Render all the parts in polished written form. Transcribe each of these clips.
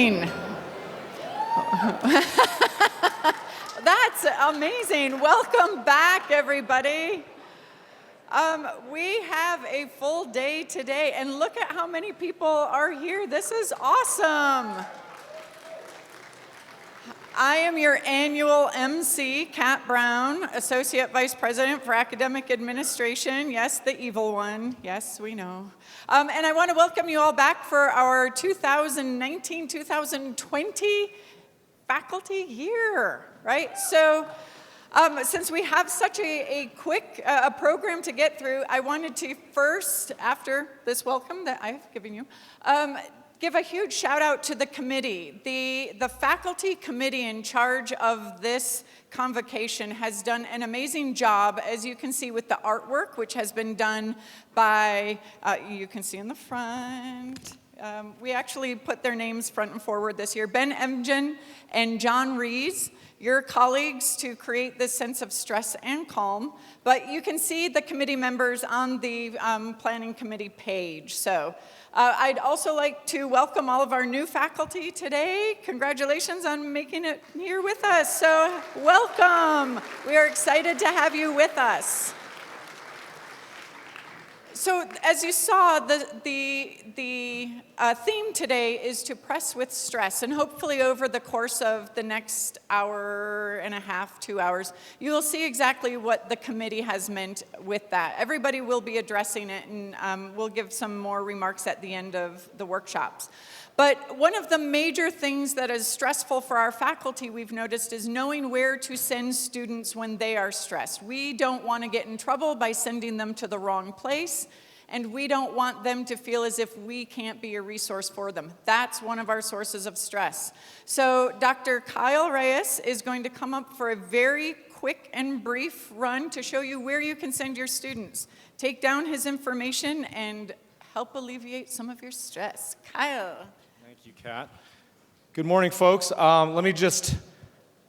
morning. That's amazing. Welcome back, everybody. We have a full day today, and look at how many people are here. This is awesome. I am your annual MC, Kat Brown, Associate Vice President for Academic Administration. Yes, the evil one. Yes, we know. And I want to welcome you all back for our 2019-2020 faculty year, right? So since we have such a quick program to get through, I wanted to first, after this welcome that I've given you, give a huge shout out to the committee. The faculty committee in charge of this convocation has done an amazing job, as you can see with the artwork, which has been done by, you can see in the front, we actually put their names front and forward this year, Ben Emgen and John Rees, your colleagues, to create this sense of stress and calm. But you can see the committee members on the planning committee page. So I'd also like to welcome all of our new faculty today. Congratulations on making it here with us. So welcome. We are excited to have you with us. So as you saw, the theme today is to press with stress, and hopefully over the course of the next hour and a half, 2 hours, you will see exactly what the committee has meant with that. Everybody will be addressing it, and we'll give some more remarks at the end of the workshops. But one of the major things that is stressful for our faculty, we've noticed, is knowing where to send students when they are stressed. We don't want to get in trouble by sending them to the wrong place, and we don't want them to feel as if we can't be a resource for them. That's one of our sources of stress. So Dr. Kyle Reyes is going to come up for a very quick and brief run to show you where you can send your students. Take down his information and help alleviate some of your stress. Kyle. Thank you, Kat. Good morning, folks. Let me just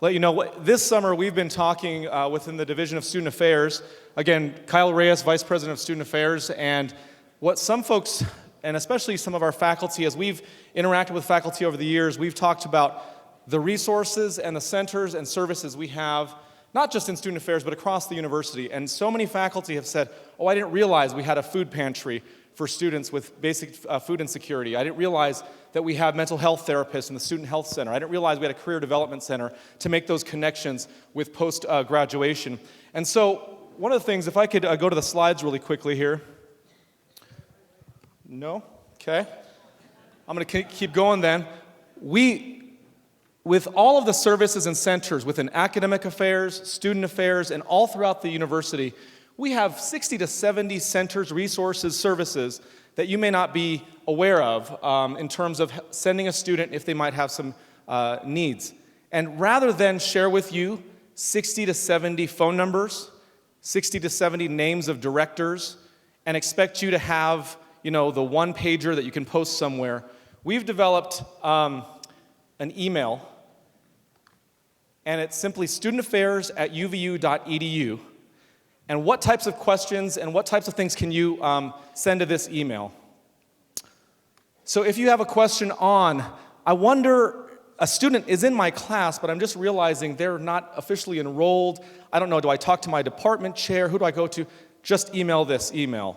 let you know, this summer we've been talking within the Division of Student Affairs. Again, Kyle Reyes, Vice President of Student Affairs, and what some folks, and especially some of our faculty, as we've interacted with faculty over the years, we've talked about the resources and the centers and services we have, not just in student affairs, but across the university. And so many faculty have said, oh, I didn't realize we had a food pantry for students with basic food insecurity. I didn't realize that we have mental health therapists in the Student Health Center. I didn't realize we had a career development center to make those connections with post-graduation. And so one of the things, if I could go to the slides really quickly here. No? Okay. I'm going to keep going then. With all of the services and centers within academic affairs, student affairs, and all throughout the university, we have 60 to 70 centers, resources, services that you may not be aware of in terms of sending a student if they might have some needs. And rather than share with you 60 to 70 phone numbers, 60 to 70 names of directors, and expect you to have, the one pager that you can post somewhere, we've developed an email, and it's simply studentaffairs@uvu.edu. And what types of questions and what types of things can you send to this email? So if you have a question on, I wonder, a student is in my class, but I'm just realizing they're not officially enrolled. I don't know, do I talk to my department chair? Who do I go to? Just email this email.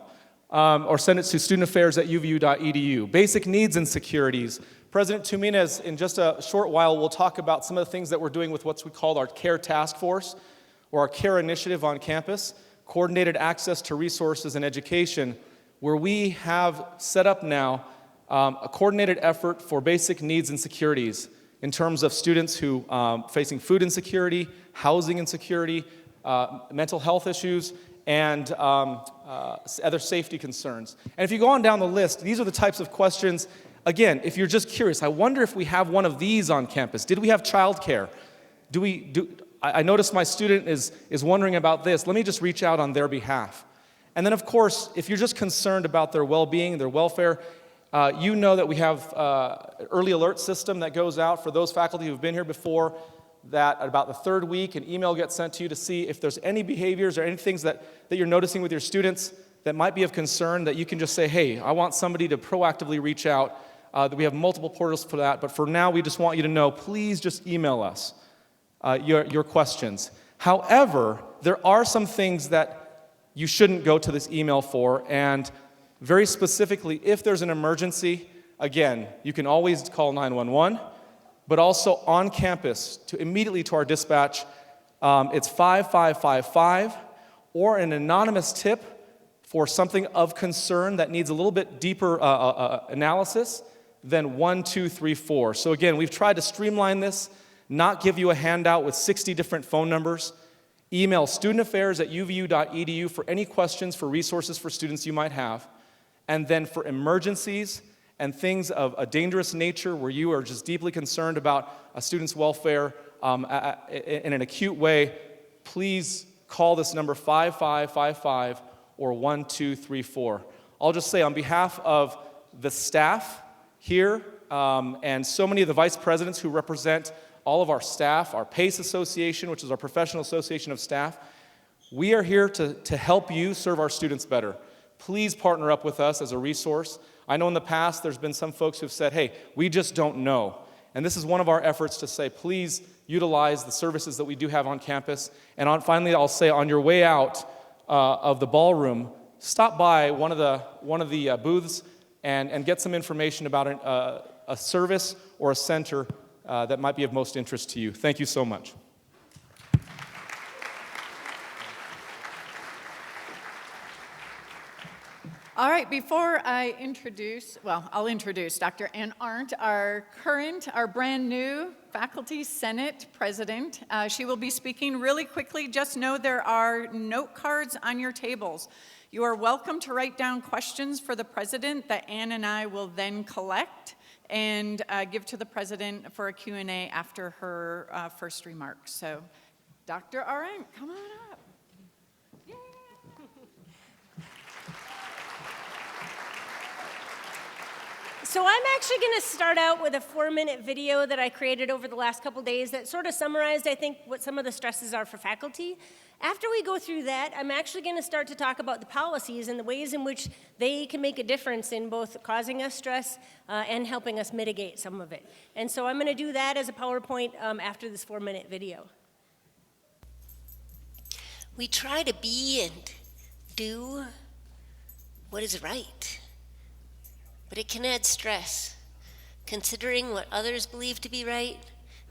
Or send it to studentaffairs@uvu.edu. Basic needs and securities. President Tuminez, in just a short while, will talk about some of the things that we're doing with what we call our CARE Task Force, or our CARE initiative on campus, coordinated access to resources and education, where we have set up now a coordinated effort for basic needs and securities in terms of students who facing food insecurity, housing insecurity, mental health issues, and other safety concerns. And if you go on down the list, these are the types of questions. Again, if you're just curious, I wonder if we have one of these on campus. Did we have childcare? I noticed my student is wondering about this. Let me just reach out on their behalf. And then, of course, if you're just concerned about their well-being, their welfare, you know that we have an early alert system that goes out for those faculty who've been here before, that at about the third week, an email gets sent to you to see if there's any behaviors or any things that you're noticing with your students that might be of concern, that you can just say, hey, I want somebody to proactively reach out We have multiple portals for that, but for now, we just want you to know, please just email us your questions. However, there are some things that you shouldn't go to this email for, and very specifically, if there's an emergency, again, you can always call 911, but also on campus, immediately to our dispatch, it's 5555, or an anonymous tip for something of concern that needs a little bit deeper analysis, then 1234. So again, we've tried to streamline this, not give you a handout with 60 different phone numbers. Email studentaffairs@uvu.edu for any questions, for resources for students you might have. And then for emergencies and things of a dangerous nature where you are just deeply concerned about a student's welfare in an acute way, please call this number 5555 or 1234. I'll just say on behalf of the staff here, and so many of the vice presidents who represent all of our staff, our PACE Association, which is our professional association of staff, we are here to help you serve our students better. Please partner up with us as a resource. I know in the past there's been some folks who've said, hey, we just don't know. And this is one of our efforts to say, please utilize the services that we do have on campus. And finally, I'll say on your way out of the ballroom, stop by one of the booths and get some information about a service or a center that might be of most interest to you. Thank you so much. All right, before I introduce, I'll introduce Dr. Ann Arndt, our brand new Faculty Senate President. She will be speaking really quickly. Just know there are note cards on your tables. You are welcome to write down questions for the President that Ann and I will then collect and give to the President for a Q&A after her first remarks. So, Dr. Arndt, come on up. So I'm actually going to start out with a 4-minute video that I created over the last couple days that sort of summarized, I think, what some of the stresses are for faculty. After we go through that, I'm actually going to start to talk about the policies and the ways in which they can make a difference in both causing us stress and helping us mitigate some of it. And so I'm going to do that as a PowerPoint after this 4-minute video. We try to be and do what is right. But it can add stress. Considering what others believe to be right,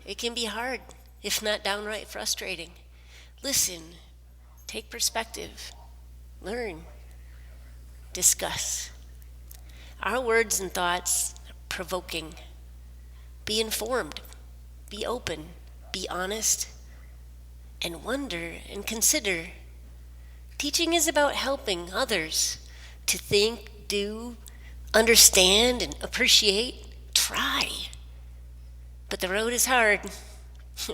it can be hard, if not downright frustrating. Listen, take perspective, learn, discuss. Our words and thoughts are provoking. Be informed, be open, be honest, and wonder and consider. Teaching is about helping others to think, do, understand and appreciate, try. But the road is hard.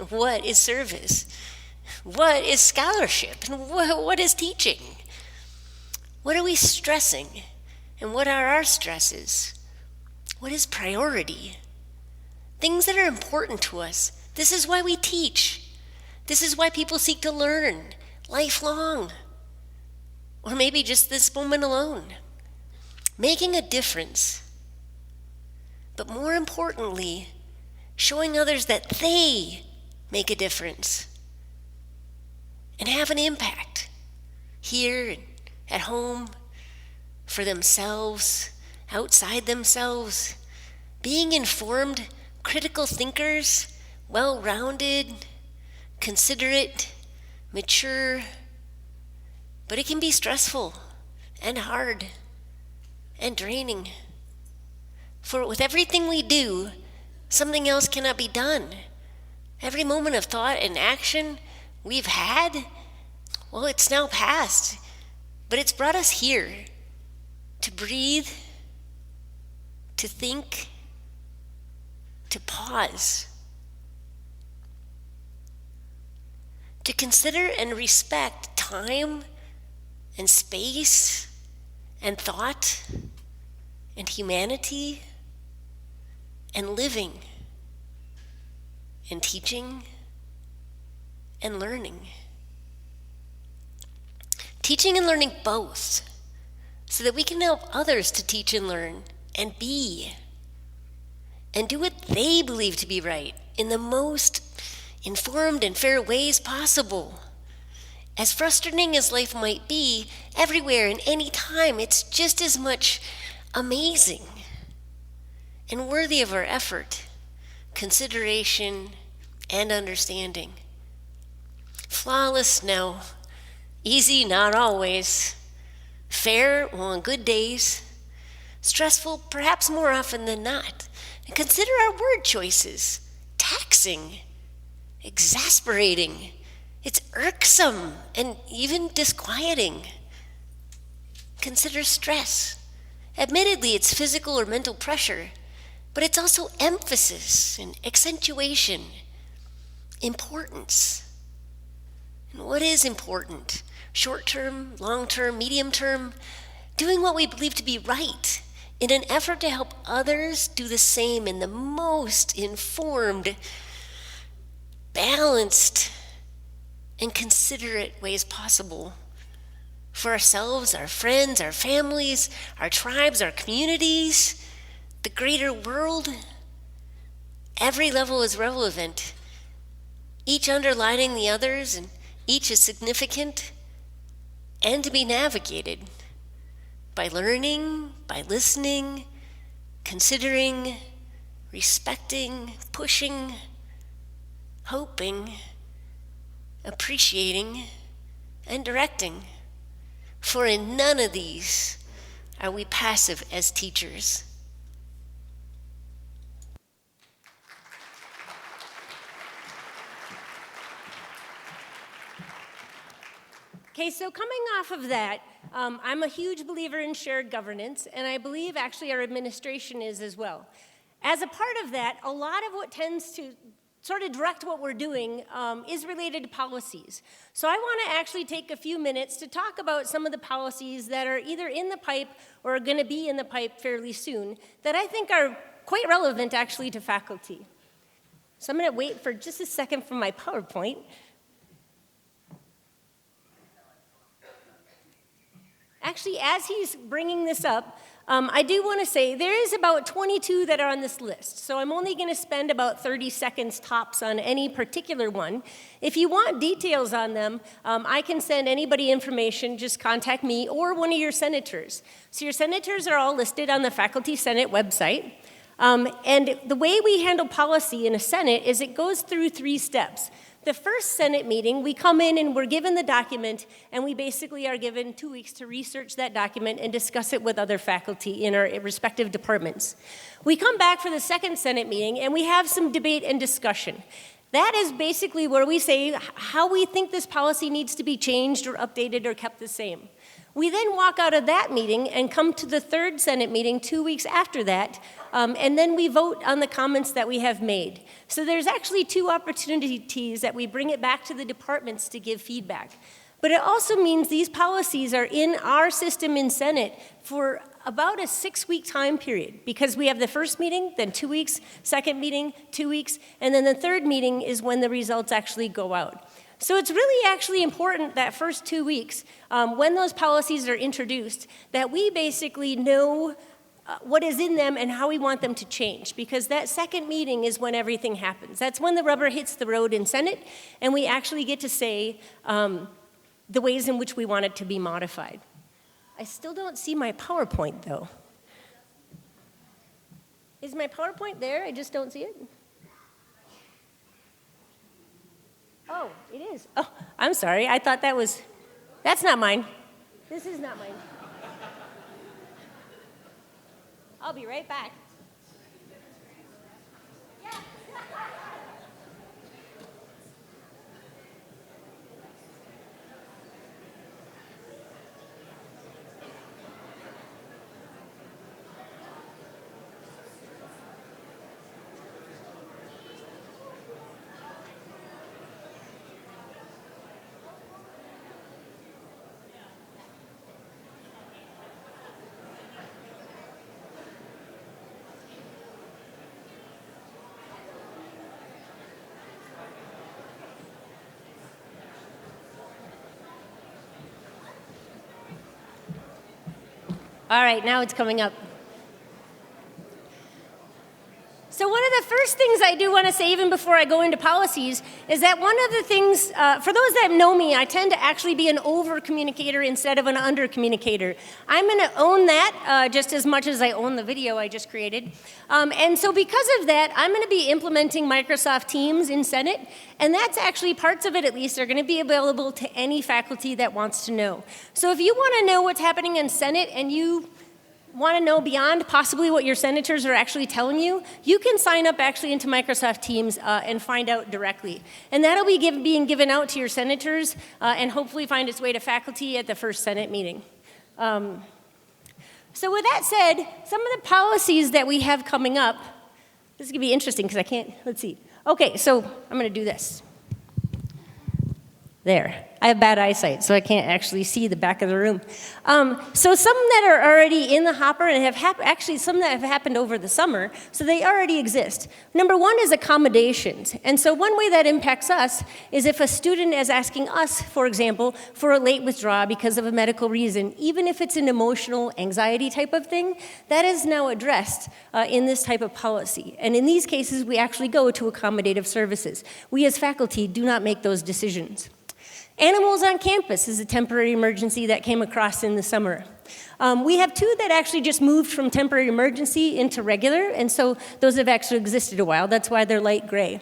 What is service? What is scholarship? And what is teaching? What are we stressing? And what are our stresses? What is priority? Things that are important to us. This is why we teach. This is why people seek to learn lifelong. Or maybe just this moment alone. Making a difference, but more importantly, showing others that they make a difference and have an impact here and at home, for themselves, outside themselves, being informed, critical thinkers, well-rounded, considerate, mature, but it can be stressful and hard and draining. For with everything we do, something else cannot be done. Every moment of thought and action we've had, well, it's now past, but it's brought us here to breathe, to think, to pause, to consider and respect time and space and thought and humanity and living and teaching and learning. Teaching and learning both, so that we can help others to teach and learn and be. and do what they believe to be right in the most informed and fair ways possible. As frustrating as life might be, everywhere and any time, it's just as much amazing and worthy of our effort, consideration, and understanding. Flawless? No. Easy? Not always. Fair? Well, on good days. Stressful? Perhaps more often than not. And consider our word choices. Taxing. Exasperating. It's irksome and even disquieting. Consider stress. Admittedly, it's physical or mental pressure, but it's also emphasis and accentuation, importance. And what is important? Short term, long term, medium term? Doing what we believe to be right in an effort to help others do the same in the most informed, balanced, and considerate ways possible for ourselves, our friends, our families, our tribes, our communities, the greater world. Every level is relevant, each underlining the others, and each is significant and to be navigated by learning, by listening, considering, respecting, pushing, hoping, appreciating, and directing. For in none of these are we passive as teachers. Okay, so coming off of that, I'm a huge believer in shared governance, and I believe actually our administration is as well. As a part of that, a lot of what tends to sort of direct what we're doing is related to policies. So I want to actually take a few minutes to talk about some of the policies that are either in the pipe or are going to be in the pipe fairly soon that I think are quite relevant actually to faculty. So I'm going to wait for just a second for my PowerPoint. Actually, as he's bringing this up, I do want to say there is about 22 that are on this list, so I'm only going to spend about 30 seconds tops on any particular one. If you want details on them, I can send anybody information, just contact me or one of your senators. So your senators are all listed on the Faculty Senate website. And the way we handle policy in a Senate is it goes through 3 steps. The first Senate meeting, we come in and we're given the document, and we basically are given 2 weeks to research that document and discuss it with other faculty in our respective departments. We come back for the second Senate meeting, and we have some debate and discussion. That is basically where we say how we think this policy needs to be changed or updated or kept the same. We then walk out of that meeting and come to the third Senate meeting 2 weeks after that, and then we vote on the comments that we have made. So there's actually 2 opportunities that we bring it back to the departments to give feedback. But it also means these policies are in our system in Senate for about a 6-week time period, because we have the first meeting, then 2 weeks, second meeting, 2 weeks, and then the third meeting is when the results actually go out. So it's really actually important that first 2 weeks, when those policies are introduced, that we basically know what is in them and how we want them to change, because that second meeting is when everything happens. That's when the rubber hits the road in Senate, and we actually get to say the ways in which we want it to be modified. I still don't see my PowerPoint, though. Is my PowerPoint there? I just don't see it. Oh, it is. Oh, I'm sorry. I thought that was, that's not mine. This is not mine. I'll be right back. All right, now it's coming up. So what of the first things I do want to say, even before I go into policies, is that one of the things, for those that know me, I tend to actually be an over-communicator instead of an under-communicator. I'm going to own that just as much as I own the video I just created. And so because of that, I'm going to be implementing Microsoft Teams in Senate, and that's actually, parts of it at least, are going to be available to any faculty that wants to know. So if you want to know what's happening in Senate and you want to know beyond possibly what your senators are actually telling you, you can sign up actually into Microsoft Teams and find out directly. And that'll be being given out to your senators and hopefully find its way to faculty at the first Senate meeting. So with that said, some of the policies that we have coming up, this is going to be interesting because I can't, let's see. Okay, so I'm going to do this. There. I have bad eyesight, so I can't actually see the back of the room. So some that are already in the hopper and have actually some that have happened over the summer, so they already exist. Number one is accommodations. And so one way that impacts us is if a student is asking us, for example, for a late withdrawal because of a medical reason, even if it's an emotional anxiety type of thing, that is now addressed in this type of policy. And in these cases, we actually go to accommodative services. We as faculty do not make those decisions. Animals on campus is a temporary emergency that came across in the summer. We have two that actually just moved from temporary emergency into regular, and so those have actually existed a while. That's why they're light gray.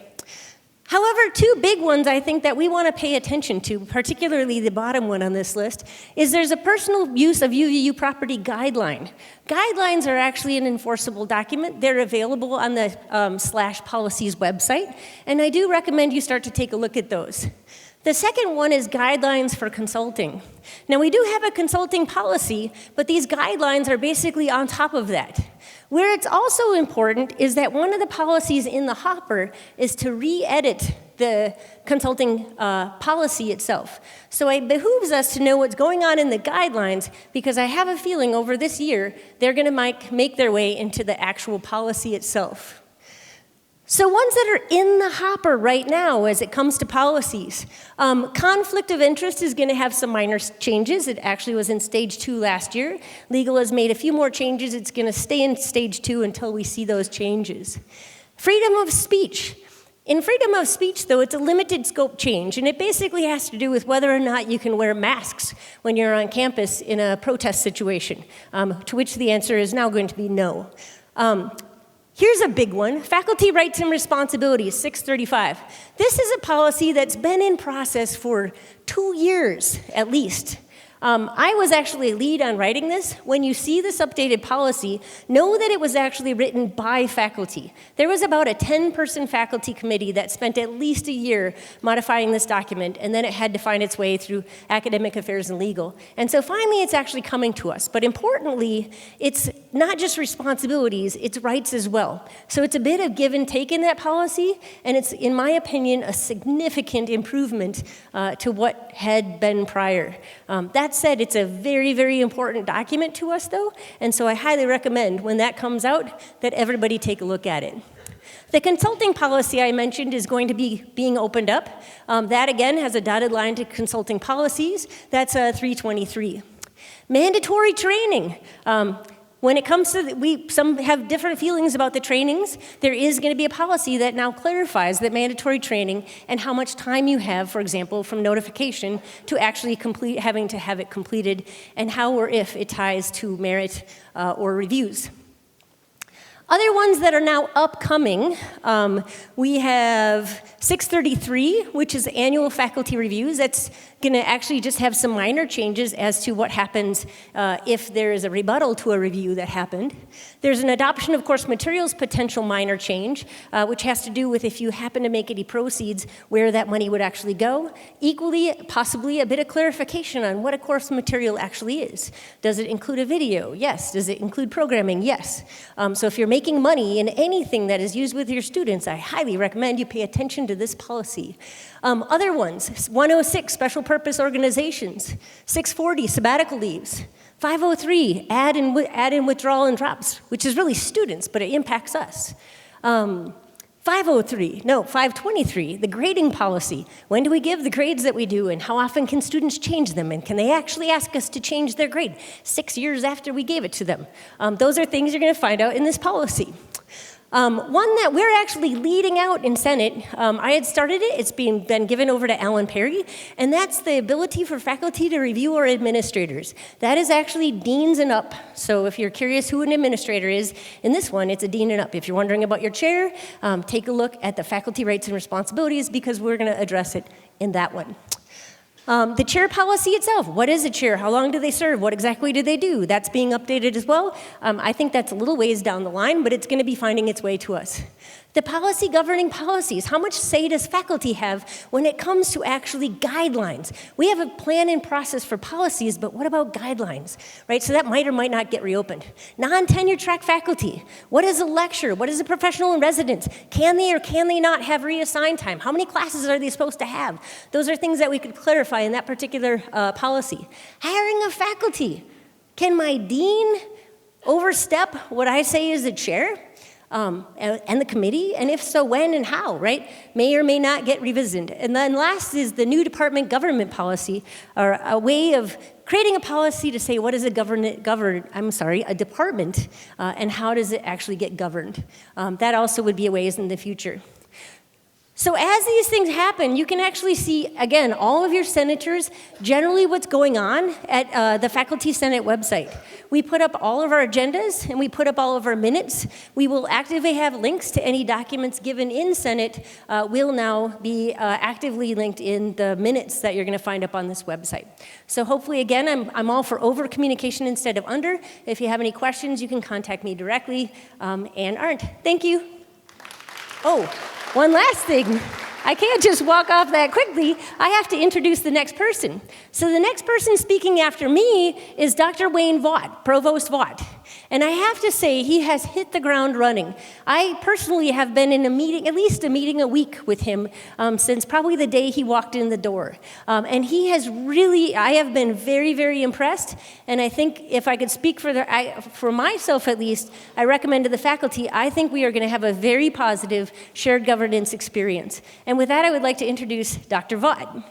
However, two big ones I think that we want to pay attention to, particularly the bottom one on this list, is there's a personal use of UVU property guideline. Guidelines are actually an enforceable document. They're available on the /policies website, and I do recommend you start to take a look at those. The second one is guidelines for consulting. Now, we do have a consulting policy, but these guidelines are basically on top of that. Where it's also important is that one of the policies in the hopper is to re-edit the consulting policy itself. So it behooves us to know what's going on in the guidelines, because I have a feeling over this year, they're going to make their way into the actual policy itself. So ones that are in the hopper right now as it comes to policies. Conflict of interest is going to have some minor changes. It actually was in stage 2 last year. Legal has made a few more changes. It's going to stay in stage 2 until we see those changes. Freedom of speech. In freedom of speech, though, it's a limited scope change, and it basically has to do with whether or not you can wear masks when you're on campus in a protest situation, to which the answer is now going to be no. Here's a big one, faculty rights and responsibilities, 635. This is a policy that's been in process for 2 years, at least. I was actually a lead on writing this. When you see this updated policy, know that it was actually written by faculty. There was about a 10-person faculty committee that spent at least a year modifying this document, and then it had to find its way through academic affairs and legal. And so finally, it's actually coming to us. But importantly, it's not just responsibilities, it's rights as well. So it's a bit of give and take in that policy, and it's, in my opinion, a significant improvement to what had been prior. That said, it's a very, very important document to us, though, and so I highly recommend when that comes out that everybody take a look at it. The consulting policy I mentioned is going to be being opened up. That, again, has a dotted line to consulting policies. That's 323. Mandatory training. When it comes to, some have different feelings about the trainings. There is going to be a policy that now clarifies that mandatory training and how much time you have, for example, from notification to actually having to have it completed, and how or if it ties to merit or reviews. Other ones that are now upcoming, we have 633, which is annual faculty reviews. That's going to actually just have some minor changes as to what happens if there is a rebuttal to a review that happened. There's an adoption of course materials potential minor change, which has to do with if you happen to make any proceeds, where that money would actually go. Equally, possibly a bit of clarification on what a course material actually is. Does it include a video? Yes. Does it include programming? Yes. So if you're making money in anything that is used with your students, I highly recommend you pay attention to this policy. Other ones, 106, special purpose organizations, 640, sabbatical leaves, 503, add in withdrawal and drops, which is really students, but it impacts us. 523, the grading policy. When do we give the grades that we do, and how often can students change them, and can they actually ask us to change their grade 6 years after we gave it to them? Those are things you're going to find out in this policy. One that we're actually leading out in Senate, I had started it, it's been given over to Alan Perry, and that's the ability for faculty to review our administrators. That is actually deans and up. So if you're curious who an administrator is, in this one, it's a dean and up. If you're wondering about your chair, take a look at the faculty rights and responsibilities because we're gonna address it in that one. The chair policy itself, what is a chair? How long do they serve? What exactly do they do? That's being updated as well. I think that's a little ways down the line, but it's going to be finding its way to us. The policy governing policies, how much say does faculty have when it comes to actually guidelines? We have a plan and process for policies, but what about guidelines, right? So that might or might not get reopened. Non-tenure track faculty, what is a lecture? What is a professional in residence? Can they or can they not have reassigned time? How many classes are they supposed to have? Those are things that we could clarify in that particular policy. Hiring of faculty, can my dean overstep what I say is a chair? And the committee, and if so, when and how, right? May or may not get revisited. And then last is the new department government policy, or a way of creating a policy to say what is a department, and how does it actually get governed. That also would be a ways in the future. So as these things happen, you can actually see, again, all of your senators, generally what's going on at the Faculty Senate website. We put up all of our agendas, and we put up all of our minutes. We will actively have links to any documents given in Senate will now be actively linked in the minutes that you're going to find up on this website. So hopefully, again, I'm all for over communication instead of under. If you have any questions, you can contact me directly and aren't. Thank you. Oh. One last thing, I can't just walk off that quickly. I have to introduce the next person. So the next person speaking after me is Dr. Wayne Vaught, Provost Vaught. And I have to say, he has hit the ground running. I personally have been in a meeting, at least a meeting a week with him since probably the day he walked in the door. And he has really, I have been very, very impressed. And I think if I could speak for myself at least, I recommend to the faculty, I think we are going to have a very positive shared governance experience. And with that, I would like to introduce Dr. Vaught.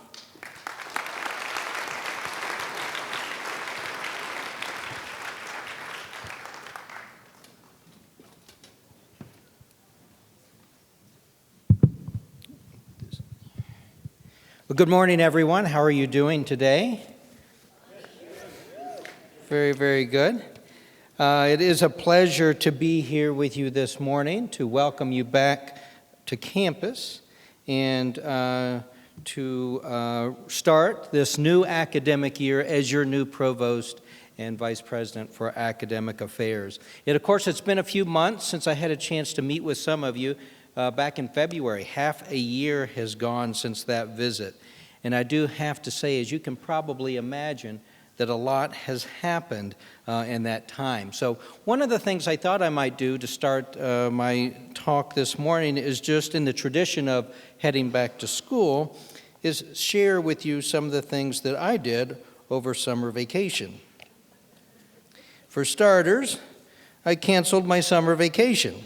Well, good morning, everyone. How are you doing today? Very, very good. It is a pleasure to be here with you this morning, to welcome you back to campus, and to start this new academic year as your new provost and vice president for academic affairs. Of course, it's been a few months since I had a chance to meet with some of you. Back in February, half a year has gone since that visit. And I do have to say, as you can probably imagine, that a lot has happened in that time. So one of the things I thought I might do to start my talk this morning is, just in the tradition of heading back to school, is share with you some of the things that I did over summer vacation. For starters, I canceled my summer vacation.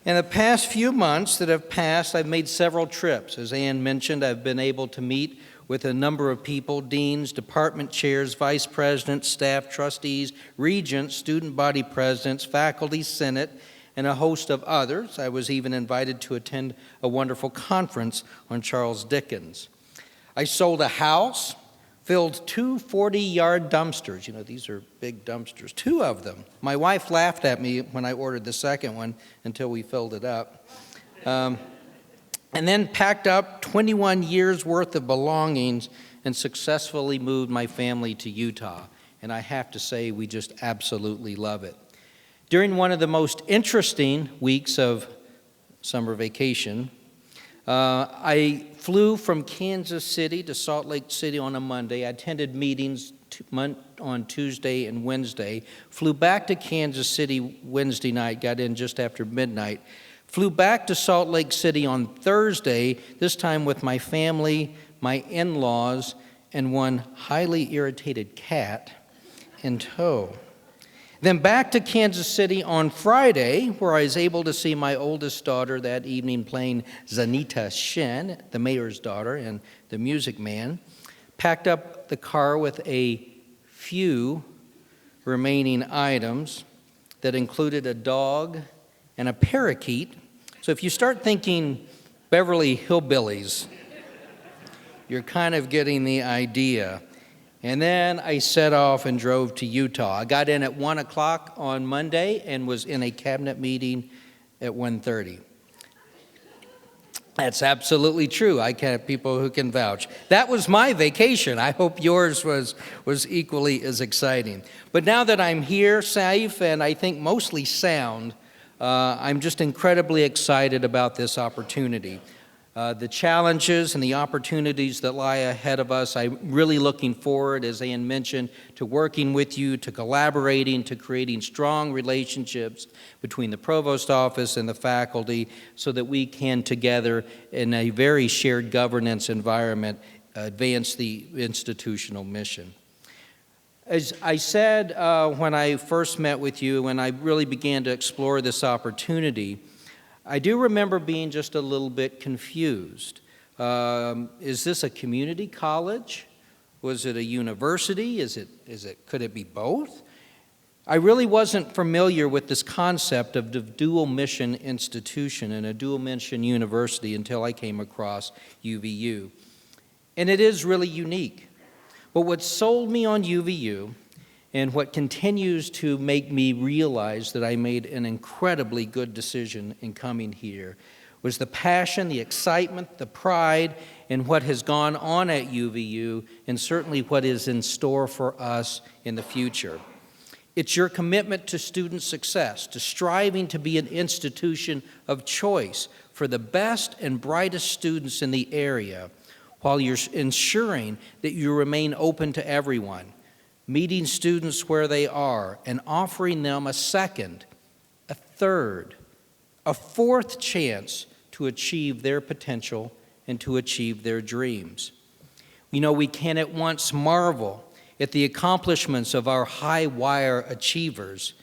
In the past few months that have passed, I've made several trips. As Ann mentioned, I've been able to meet with a number of people: deans, department chairs, vice presidents, staff, trustees, regents, student body presidents, faculty, senate, and a host of others. I was even invited to attend a wonderful conference on Charles Dickens. I sold a house, filled two 40-yard dumpsters. You know, these are big dumpsters, 2 of them. My wife laughed at me when I ordered the second one until we filled it up. And then packed up 21 years' worth of belongings and successfully moved my family to Utah. And I have to say, we just absolutely love it. During one of the most interesting weeks of summer vacation, I flew from Kansas City to Salt Lake City on a Monday. I attended meetings on Tuesday and Wednesday. Flew back to Kansas City Wednesday night, got in just after midnight. Flew back to Salt Lake City on Thursday, this time with my family, my in-laws, and one highly irritated cat in tow. Then back to Kansas City on Friday, where I was able to see my oldest daughter that evening playing Zanita Shen, the mayor's daughter, and the Music Man. Packed up the car with a few remaining items, that included a dog and a parakeet. So if you start thinking Beverly Hillbillies, you're kind of getting the idea. And then I set off and drove to Utah. I got in at 1 o'clock on Monday and was in a cabinet meeting at 1:30. That's absolutely true. I have people who can vouch. That was my vacation. I hope yours was equally as exciting. But now that I'm here, safe, and I think mostly sound, I'm just incredibly excited about this opportunity. The challenges and the opportunities that lie ahead of us, I'm really looking forward, as Ann mentioned, to working with you, to collaborating, to creating strong relationships between the provost office and the faculty so that we can together, in a very shared governance environment, advance the institutional mission. As I said when I first met with you, when I really began to explore this opportunity, I do remember being just a little bit confused. Is this a community college? Was it a university? Could it be both? I really wasn't familiar with this concept of the dual mission institution and a dual mission university until I came across UVU. And it is really unique. But what sold me on UVU and what continues to make me realize that I made an incredibly good decision in coming here was the passion, the excitement, the pride in what has gone on at UVU and certainly what is in store for us in the future. It's your commitment to student success, to striving to be an institution of choice for the best and brightest students in the area, while you're ensuring that you remain open to everyone, meeting students where they are and offering them a second, a third, a fourth chance to achieve their potential and to achieve their dreams. You know, we can at once marvel at the accomplishments of our high-wire achievers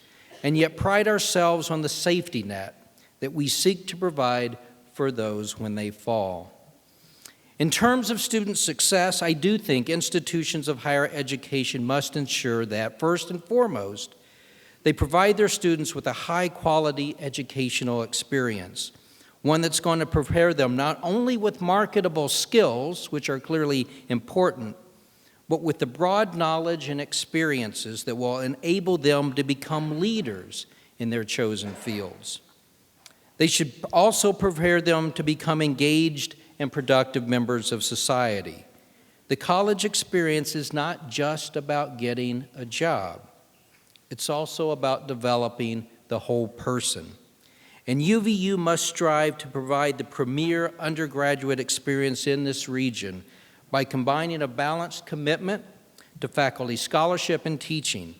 and yet pride ourselves on the safety net that we seek to provide for those when they fall. In terms of student success, I do think institutions of higher education must ensure that, first and foremost, they provide their students with a high-quality educational experience, one that's going to prepare them not only with marketable skills, which are clearly important, but with the broad knowledge and experiences that will enable them to become leaders in their chosen fields. They should also prepare them to become engaged and productive members of society. The college experience is not just about getting a job. It's also about developing the whole person. And UVU must strive to provide the premier undergraduate experience in this region by combining a balanced commitment to faculty scholarship and teaching,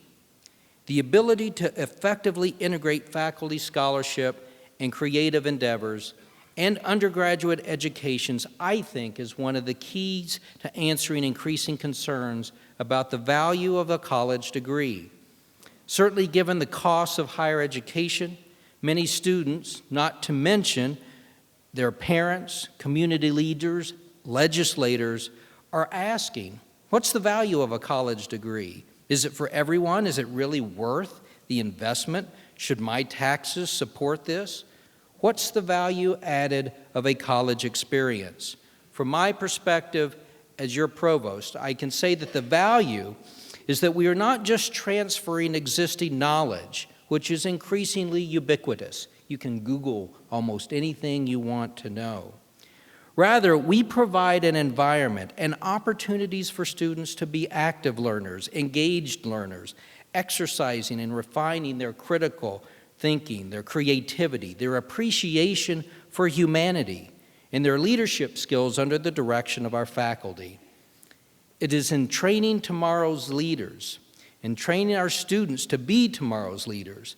the ability to effectively integrate faculty scholarship and creative endeavors, and undergraduate educations, I think, is one of the keys to answering increasing concerns about the value of a college degree. Certainly, given the costs of higher education, many students, not to mention their parents, community leaders, legislators, are asking, what's the value of a college degree? Is it for everyone? Is it really worth the investment? Should my taxes support this? What's the value added of a college experience? From my perspective as your provost, I can say that the value is that we are not just transferring existing knowledge, which is increasingly ubiquitous. You can Google almost anything you want to know. Rather, we provide an environment and opportunities for students to be active learners, engaged learners, exercising and refining their critical thinking, their creativity, their appreciation for humanity, and their leadership skills under the direction of our faculty. It is in training tomorrow's leaders and training our students to be tomorrow's leaders,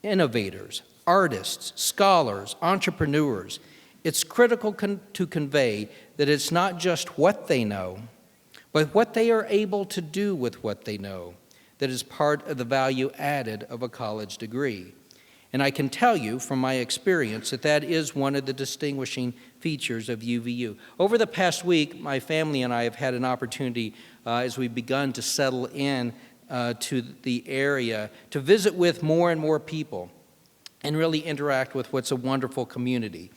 innovators, artists, scholars, entrepreneurs. It's critical to convey that it's not just what they know, but what they are able to do with what they know that is part of the value added of a college degree. And I can tell you from my experience that that is one of the distinguishing features of UVU. Over the past week, my family and I have had an opportunity as we've begun to settle in to the area to visit with more and more people and really interact with what's a wonderful community.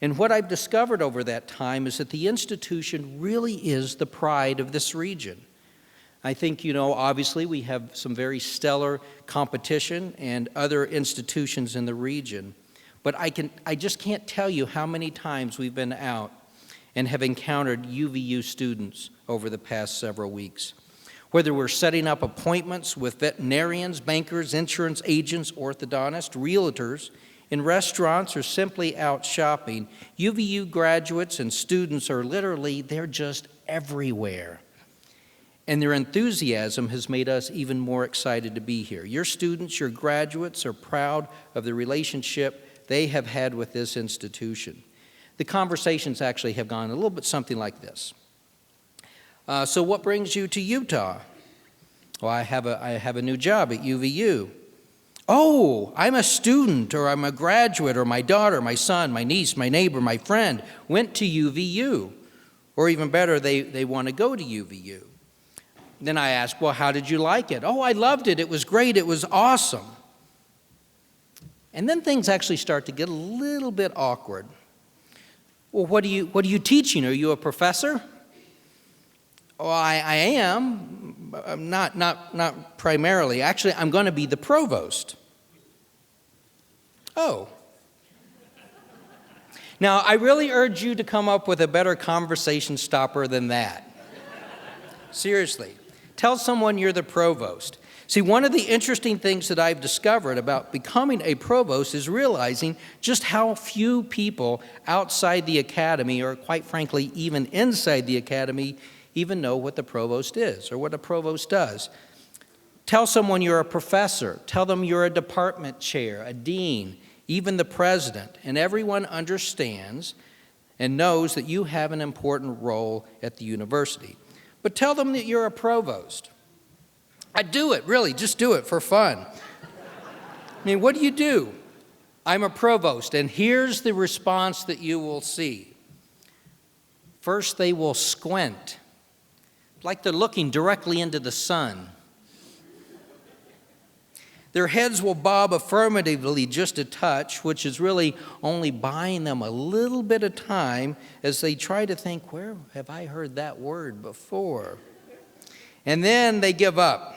And what I've discovered over that time is that the institution really is the pride of this region. I think, obviously we have some very stellar competition and other institutions in the region, but I just can't tell you how many times we've been out and have encountered UVU students over the past several weeks. Whether we're setting up appointments with veterinarians, bankers, insurance agents, orthodontists, realtors, in restaurants, or simply out shopping, UVU graduates and students are they're just everywhere. And their enthusiasm has made us even more excited to be here. Your students, your graduates are proud of the relationship they have had with this institution. The conversations actually have gone a little bit something like this. So what brings you to Utah? Well, I have a new job at UVU. Oh, I'm a student, or I'm a graduate, or my daughter, my son, my niece, my neighbor, my friend went to UVU. Or even better, they want to go to UVU. Then I ask, well, how did you like it? Oh, I loved it. It was great. It was awesome. And then things actually start to get a little bit awkward. Well, what are you teaching? Are you a professor? Oh, I am. Not primarily. Actually, I'm going to be the provost. Oh. Now, I really urge you to come up with a better conversation stopper than that. Seriously. Tell someone you're the provost. See, one of the interesting things that I've discovered about becoming a provost is realizing just how few people outside the academy, or quite frankly, even inside the academy, even know what the provost is or what a provost does. Tell someone you're a professor. Tell them you're a department chair, a dean, even the president, and everyone understands and knows that you have an important role at the university. But tell them that you're a provost. I do it, really, just do it for fun. I mean, what do? I'm a provost, and here's the response that you will see. First, they will squint, like they're looking directly into the sun. Their heads will bob affirmatively just a touch, which is really only buying them a little bit of time as they try to think, where have I heard that word before? And then they give up.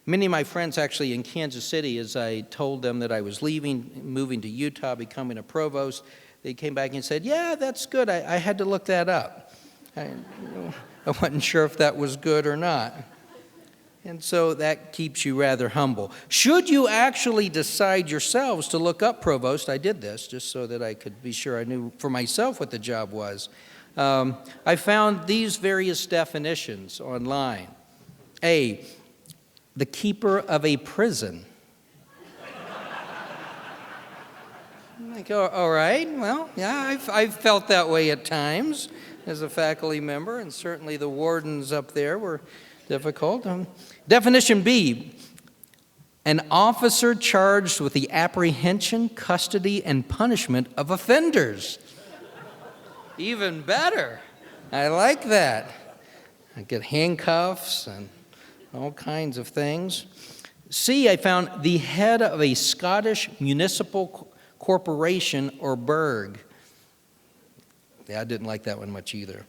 Many of my friends actually in Kansas City, as I told them that I was leaving, moving to Utah, becoming a provost, they came back and said, yeah, that's good. I had to look that up. I wasn't sure if that was good or not. And so that keeps you rather humble. Should you actually decide yourselves to look up provost, I did this just so that I could be sure I knew for myself what the job was. I found these various definitions online. A, the keeper of a prison. I'm like, oh, all right, well, yeah, I've felt that way at times as a faculty member, and certainly the wardens up there were difficult. Definition B, an officer charged with the apprehension, custody, and punishment of offenders. Even better. I like that. I get handcuffs and all kinds of things. C, I found the head of a Scottish municipal corporation or burgh. Yeah, I didn't like that one much either.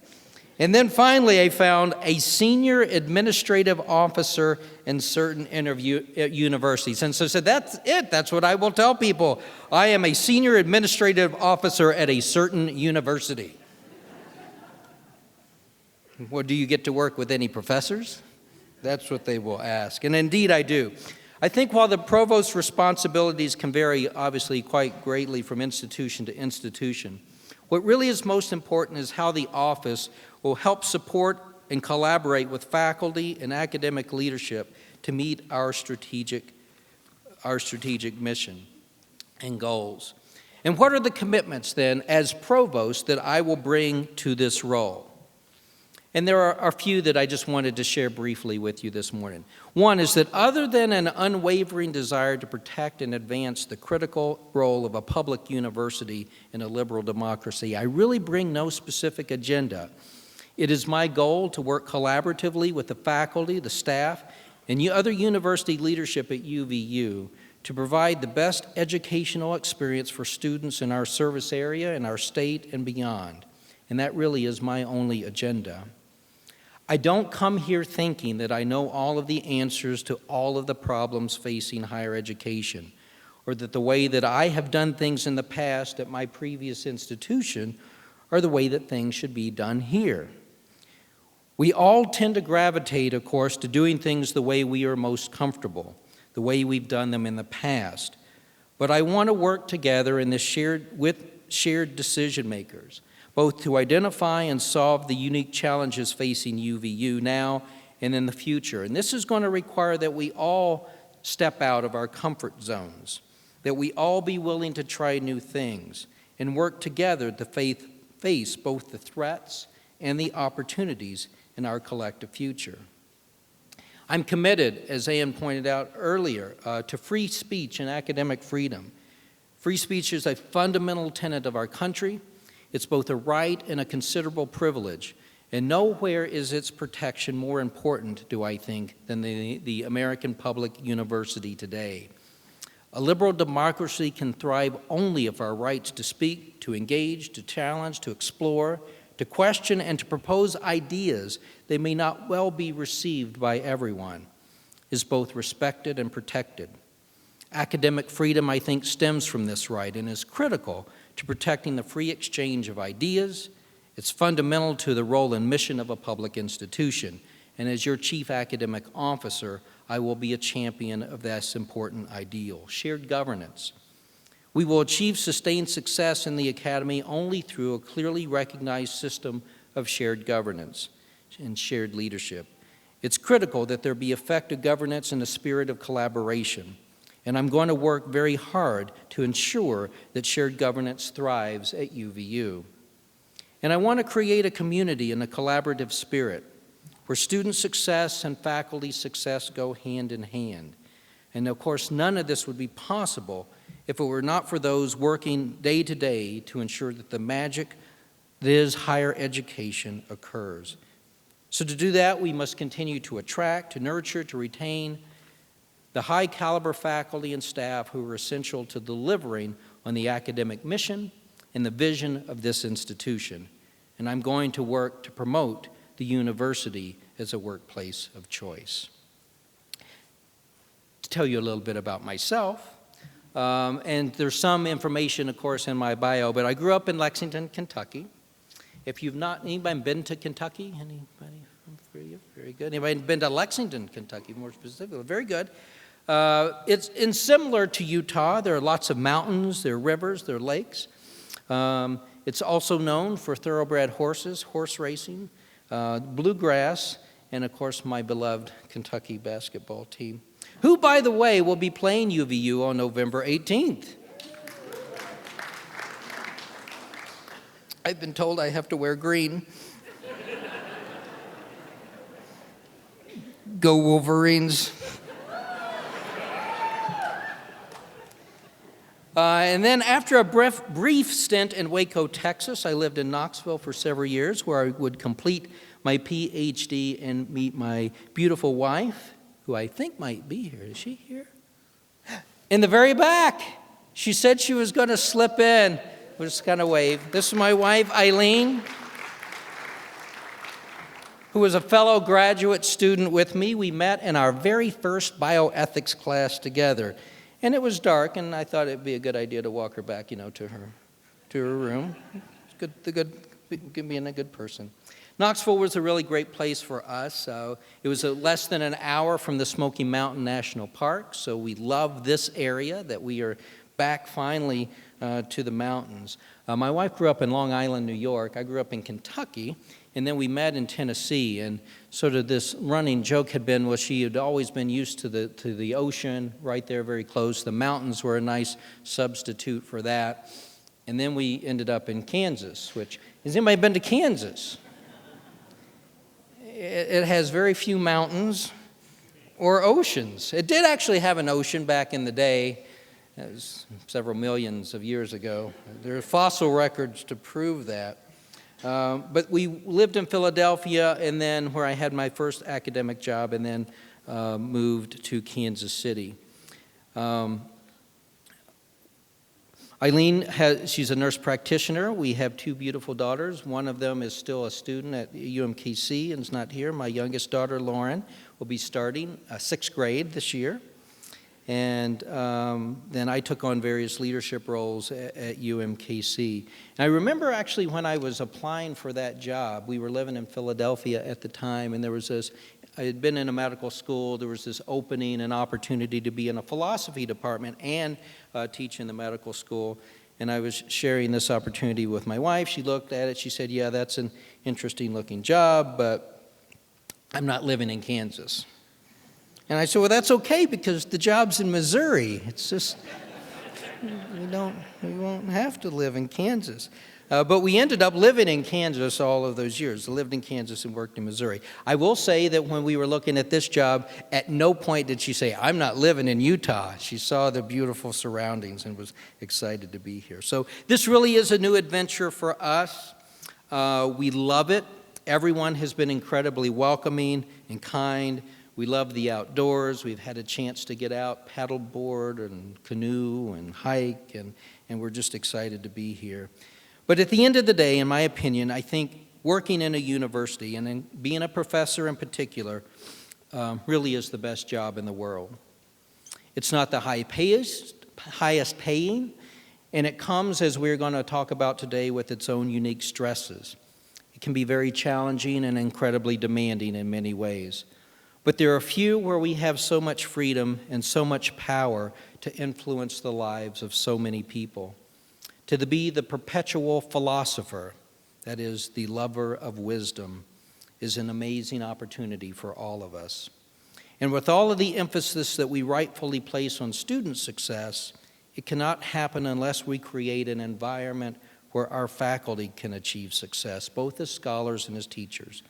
And then finally, I found a senior administrative officer in certain universities. And so I said, that's it. That's what I will tell people. I am a senior administrative officer at a certain university. Well, do you get to work with any professors? That's what they will ask. And indeed, I do. I think while the provost's responsibilities can vary, obviously, quite greatly from institution to institution, what really is most important is how the office will help support and collaborate with faculty and academic leadership to meet our strategic mission and goals. And what are the commitments then as provost that I will bring to this role? And there are a few that I just wanted to share briefly with you this morning. One is that other than an unwavering desire to protect and advance the critical role of a public university in a liberal democracy, I really bring no specific agenda. It is my goal to work collaboratively with the faculty, the staff, and other university leadership at UVU to provide the best educational experience for students in our service area, in our state, and beyond. And that really is my only agenda. I don't come here thinking that I know all of the answers to all of the problems facing higher education, or that the way that I have done things in the past at my previous institution are the way that things should be done here. We all tend to gravitate, of course, to doing things the way we are most comfortable, the way we've done them in the past. But I want to work together in this with shared decision makers, both to identify and solve the unique challenges facing UVU now and in the future. And this is going to require that we all step out of our comfort zones, that we all be willing to try new things and work together to face both the threats and the opportunities in our collective future. I'm committed, as Ann pointed out earlier, to free speech and academic freedom. Free speech is a fundamental tenet of our country. It's both a right and a considerable privilege, and nowhere is its protection more important, do I think, than the American public university today. A liberal democracy can thrive only if our rights to speak, to engage, to challenge, to explore, to question, and to propose ideas that may not well be received by everyone is both respected and protected. Academic freedom, I think, stems from this right and is critical to protecting the free exchange of ideas. It's fundamental to the role and mission of a public institution. And as your chief academic officer, I will be a champion of this important ideal, shared governance. We will achieve sustained success in the academy only through a clearly recognized system of shared governance and shared leadership. It's critical that there be effective governance in a spirit of collaboration. And I'm going to work very hard to ensure that shared governance thrives at UVU. And I want to create a community in a collaborative spirit where student success and faculty success go hand in hand. And of course, none of this would be possible if it were not for those working day to day to ensure that the magic that is higher education occurs. So to do that, we must continue to attract, to nurture, to retain the high caliber faculty and staff who are essential to delivering on the academic mission and the vision of this institution. And I'm going to work to promote the university as a workplace of choice. To tell you a little bit about myself, and there's some information, of course, in my bio, but I grew up in Lexington, Kentucky. If you've not, anybody been to Kentucky? Anybody for you? Very good. Anybody been to Lexington, Kentucky, more specifically? Very good. It's similar to Utah. There are lots of mountains, there are rivers, there are lakes. It's also known for thoroughbred horses, horse racing, bluegrass, and of course my beloved Kentucky basketball team, who, by the way, will be playing UVU on November 18th. I've been told I have to wear green. Go Wolverines. And then after a brief stint in Waco, Texas, I lived in Knoxville for several years where I would complete my PhD and meet my beautiful wife, who I think might be here. Is she here? In the very back. She said she was going to slip in. We'll just kind of wave. This is my wife, Eileen, who was a fellow graduate student with me. We met in our very first bioethics class together. And it was dark, and I thought it'd be a good idea to walk her back, to her room. It's good, being a good person. Knoxville was a really great place for us. It was less than an hour from the Smoky Mountain National Park, so we love this area that we are back finally to the mountains. My wife grew up in Long Island, New York. I grew up in Kentucky, and then we met in Tennessee. And sort of this running joke had been, well, she had always been used to the ocean right there, very close. The mountains were a nice substitute for that. And then we ended up in Kansas, which, has anybody been to Kansas? It has very few mountains or oceans. It did actually have an ocean back in the day. It was several millions of years ago. There are fossil records to prove that. But we lived in Philadelphia, and then where I had my first academic job, and then moved to Kansas City. Eileen, she's a nurse practitioner. We have 2 beautiful daughters. One of them is still a student at UMKC and is not here. My youngest daughter, Lauren, will be starting 6th grade this year. And then I took on various leadership roles at UMKC. And I remember actually when I was applying for that job, we were living in Philadelphia at the time, and there was this, I had been in a medical school, there was this opening and opportunity to be in a philosophy department and teach in the medical school. And I was sharing this opportunity with my wife. She looked at it, she said, yeah, that's an interesting looking job, but I'm not living in Kansas. And I said, well, that's okay because the job's in Missouri. It's just, we won't have to live in Kansas. But we ended up living in Kansas all of those years. I lived in Kansas and worked in Missouri. I will say that when we were looking at this job, at no point did she say, I'm not living in Utah. She saw the beautiful surroundings and was excited to be here. So this really is a new adventure for us. We love it. Everyone has been incredibly welcoming and kind. We love the outdoors. We've had a chance to get out, paddleboard and canoe and hike, and we're just excited to be here. But at the end of the day, in my opinion, I think working in a university and in being a professor in particular really is the best job in the world. It's not the highest paying, and it comes, as we're going to talk about today, with its own unique stresses. It can be very challenging and incredibly demanding in many ways. But there are few where we have so much freedom and so much power to influence the lives of so many people. To be the perpetual philosopher, that is, the lover of wisdom, is an amazing opportunity for all of us. And with all of the emphasis that we rightfully place on student success, it cannot happen unless we create an environment where our faculty can achieve success, both as scholars and as teachers.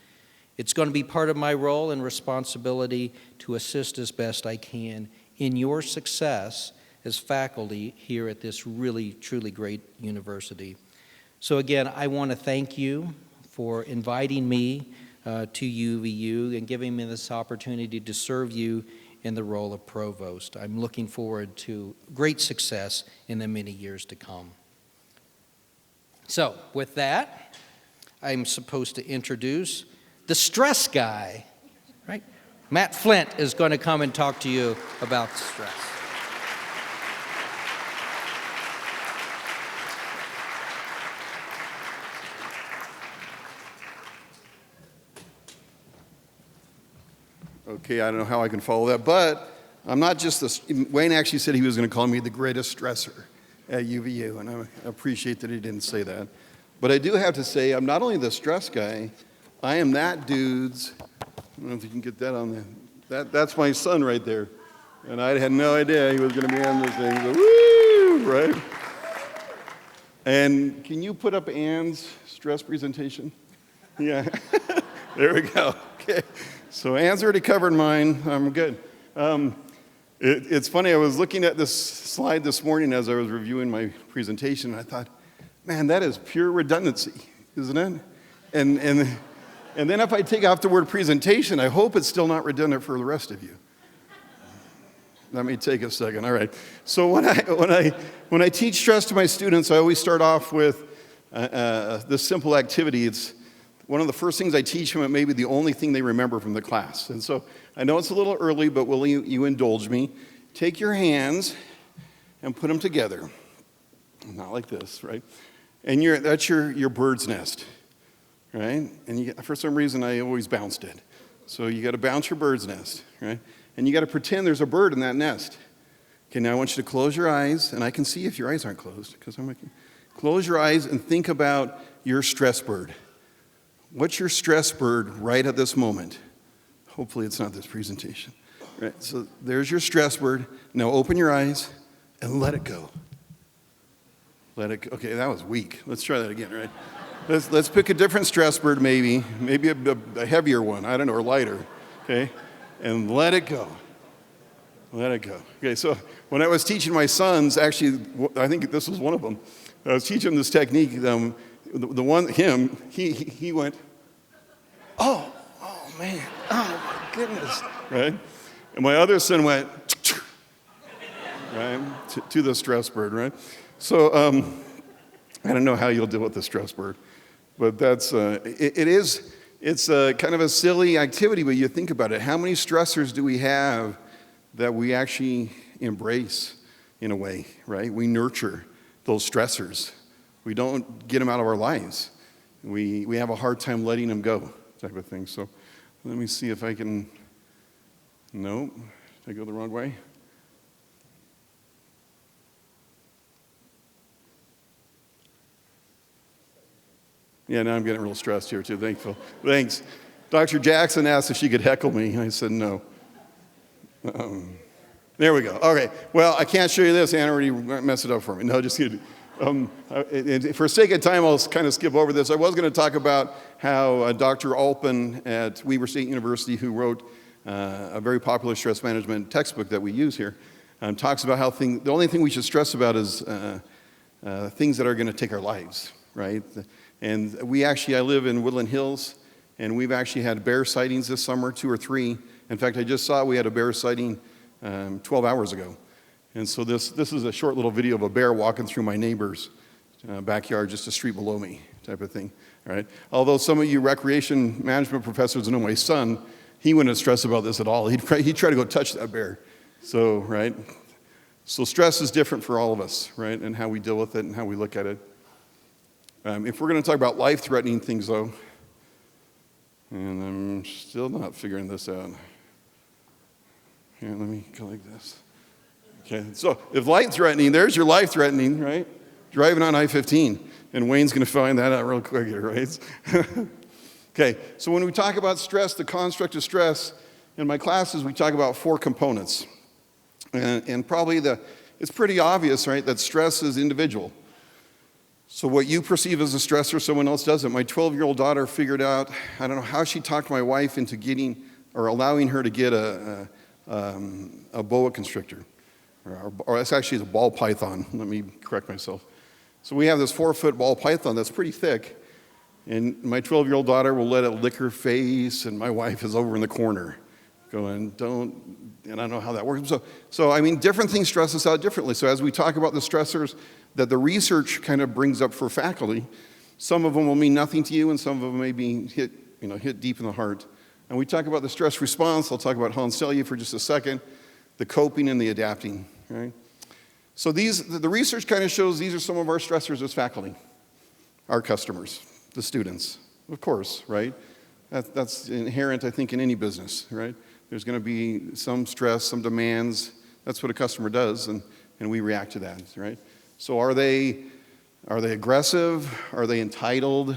It's going to be part of my role and responsibility to assist as best I can in your success as faculty here at this really, truly great university. So again, I want to thank you for inviting me to UVU and giving me this opportunity to serve you in the role of provost. I'm looking forward to great success in the many years to come. So with that, I'm supposed to introduce the stress guy, right? Matt Flint is going to come and talk to you about stress. Okay, I don't know how I can follow that, but I'm not just this. Wayne actually said he was going to call me the greatest stressor at UVU, and I appreciate that he didn't say that. But I do have to say, I'm not only the stress guy, I am that dude's, I don't know if you can get that on there. That's my son right there. And I had no idea he was going to be on this thing. So, woo, right? And can you put up Ann's stress presentation? Yeah. There we go. Okay. So Ann's already covered mine. I'm good. It's funny, I was looking at this slide this morning as I was reviewing my presentation, and I thought, man, that is pure redundancy, isn't it? And then if I take off the word presentation, I hope it's still not redundant for the rest of you. Let me take a second. All right. So when I teach stress to my students, I always start off with this simple activity. It's one of the first things I teach them, and maybe the only thing they remember from the class. And so I know it's a little early, but will you indulge me? Take your hands and put them together. Not like this, right? And that's your bird's nest. Right? And for some reason, I always bounced it. So you got to bounce your bird's nest, right? And you got to pretend there's a bird in that nest. Okay, now I want you to close your eyes, and I can see if your eyes aren't closed, because I'm making. Close your eyes and think about your stress bird. What's your stress bird right at this moment? Hopefully it's not this presentation. Right? So there's your stress bird. Now open your eyes and let it go. Let it go. Okay, that was weak. Let's try that again, right? Let's pick a different stress bird, maybe a heavier one, I don't know, or lighter, okay? And let it go. Let it go. Okay, so when I was teaching my sons, actually, I think this was one of them. I was teaching them this technique. He went, oh man, oh my goodness, right? And my other son went, right, to the stress bird, right? So I don't know how you'll deal with the stress bird, but that's, it's kind of a silly activity, but you think about it. How many stressors do we have that we actually embrace in a way, right? We nurture those stressors. We don't get them out of our lives. We have a hard time letting them go, type of thing. So let me see if I can, no, did I go the wrong way? Yeah, now I'm getting real stressed here too, thankful. Thanks. Dr. Jackson asked if she could heckle me, and I said no. There we go. Okay, well, I can't show you this. Anna already messed it up for me. No, just kidding. For sake of time, I'll kind of skip over this. I was going to talk about how Dr. Alpen at Weber State University, who wrote a very popular stress management textbook that we use here, talks about how the only thing we should stress about is things that are going to take our lives, right? And I live in Woodland Hills, and we've actually had bear sightings this summer, 2 or 3. In fact, I just saw we had a bear sighting 12 hours ago. And so this is a short little video of a bear walking through my neighbor's backyard, just a street below me, type of thing, all right? Although some of you recreation management professors know my son, he wouldn't stress about this at all. He'd try to go touch that bear. So, right? So stress is different for all of us, right? And how we deal with it and how we look at it. If we're going to talk about life-threatening things, though, and I'm still not figuring this out. Here, let me go like this. Okay, so if life-threatening, there's your life-threatening, right? Driving on I-15, and Wayne's going to find that out real quick here, right? Okay, so when we talk about stress, the construct of stress, in my classes we talk about 4 components. And probably it's pretty obvious, right, that stress is individual. So what you perceive as a stressor, someone else doesn't. My 12-year-old daughter figured out, I don't know how she talked my wife into getting or allowing her to get a boa constrictor. Or it's actually a ball python. Let me correct myself. So we have this 4-foot ball python that's pretty thick. And my 12-year-old daughter will let it lick her face, and my wife is over in the corner going, and I don't know how that works. So I mean, different things stress us out differently. So as we talk about the stressors that the research kind of brings up for faculty, some of them will mean nothing to you, and some of them may be hit deep in the heart. And we talk about the stress response. I'll talk about Hanselje for just a second, the coping and the adapting, right? So the research kind of shows these are some of our stressors as faculty, our customers, the students, of course, right? That's inherent, I think, in any business, right? There's going to be some stress, some demands. That's what a customer does, and we react to that, right? So are they aggressive? Are they entitled?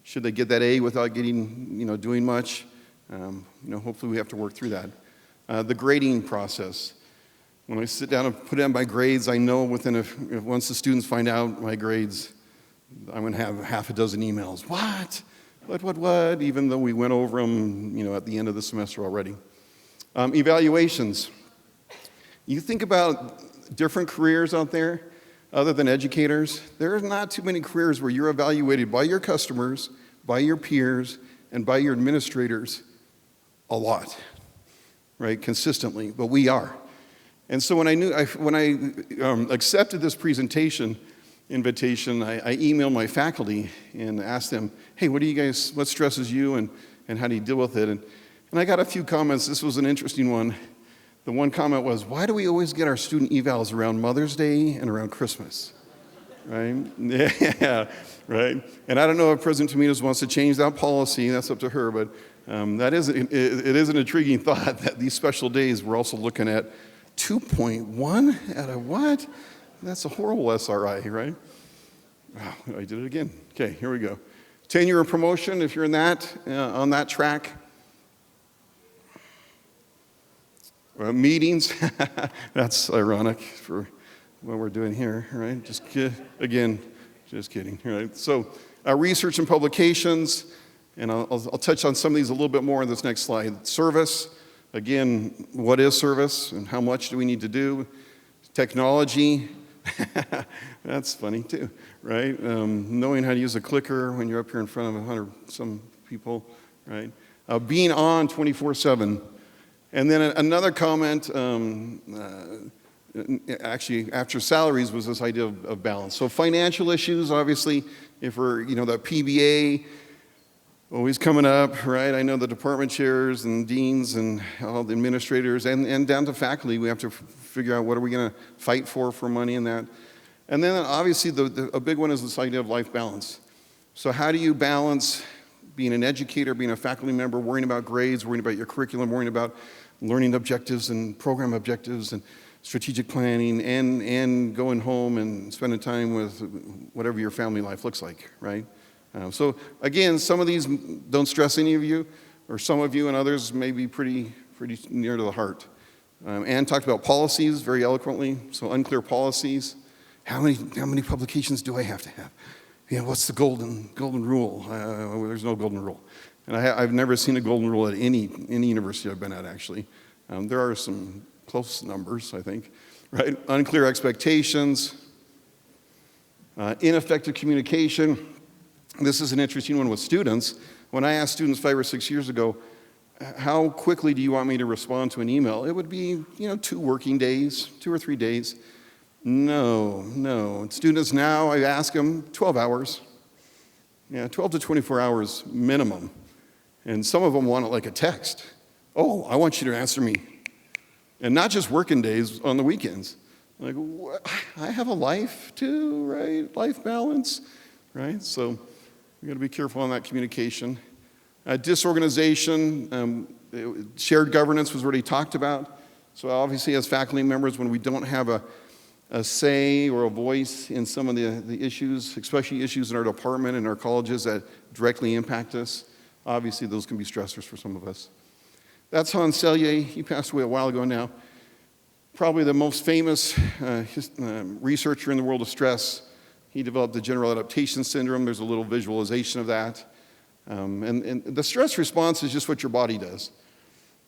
Should they get that A without getting, doing much? Hopefully we have to work through that. The grading process. When I sit down and put in my grades, I know once the students find out my grades, I'm going to have half a dozen emails. What? Even though we went over them, at the end of the semester already. Evaluations. You think about different careers out there, other than educators. There are not too many careers where you're evaluated by your customers, by your peers, and by your administrators a lot, right? Consistently, but we are. And so when I accepted this invitation, I emailed my faculty and asked them, hey, what stresses you and how do you deal with it? And I got a few comments. This was an interesting one. The one comment was, why do we always get our student evals around Mother's Day and around Christmas? Right? Yeah, right. And I don't know if President Tominos wants to change that policy. That's up to her. But it is an intriguing thought that these special days we're also looking at 2.1 out of what? That's a horrible SRI, right? Wow, I did it again. Okay, here we go. Tenure and promotion, if you're in on that track. Meetings, that's ironic for what we're doing here, right? Just kidding, right? So research and publications, and I'll touch on some of these a little bit more in this next slide. Service, again, what is service and how much do we need to do? Technology, that's funny too, right? Knowing how to use a clicker when you're up here in front of 100 some people, right? Being on 24/7. And then another comment, actually after salaries, was this idea of balance. So financial issues, obviously, if we're, the PBA, always coming up, right? I know the department chairs and deans and all the administrators and down to faculty, we have to figure out what are we going to fight for money and that. And then obviously a big one is this idea of life balance. So how do you balance being an educator, being a faculty member, worrying about grades, worrying about your curriculum, worrying about learning objectives and program objectives and strategic planning, and going home and spending time with whatever your family life looks like, right? So again, some of these don't stress any of you, or some of you, and others may be pretty near to the heart. Anne talked about policies very eloquently, so unclear policies. How many publications do I have to have? What's the golden rule? There's no golden rule. And I've never seen a golden rule at any university I've been at, actually. There are some close numbers, I think, right? Unclear expectations, ineffective communication. This is an interesting one with students. When I asked students 5 or 6 years ago, how quickly do you want me to respond to an email? It would be, 2 working days, 2 or 3 days. No. Students now, I ask them 12 hours. 12 to 24 hours minimum. And some of them want it like a text. Oh, I want you to answer me. And not just working days, on the weekends. Like, what? I have a life too, right? Life balance, right? So we got to be careful on that communication. Disorganization, shared governance was already talked about. So obviously as faculty members, when we don't have a say or a voice in some of the issues, especially issues in our department and our colleges that directly impact us, obviously those can be stressors for some of us. That's Hans Selye. He passed away a while ago now. Probably the most famous researcher in the world of stress. He developed the general adaptation syndrome. There's a little visualization of that. And the stress response is just what your body does.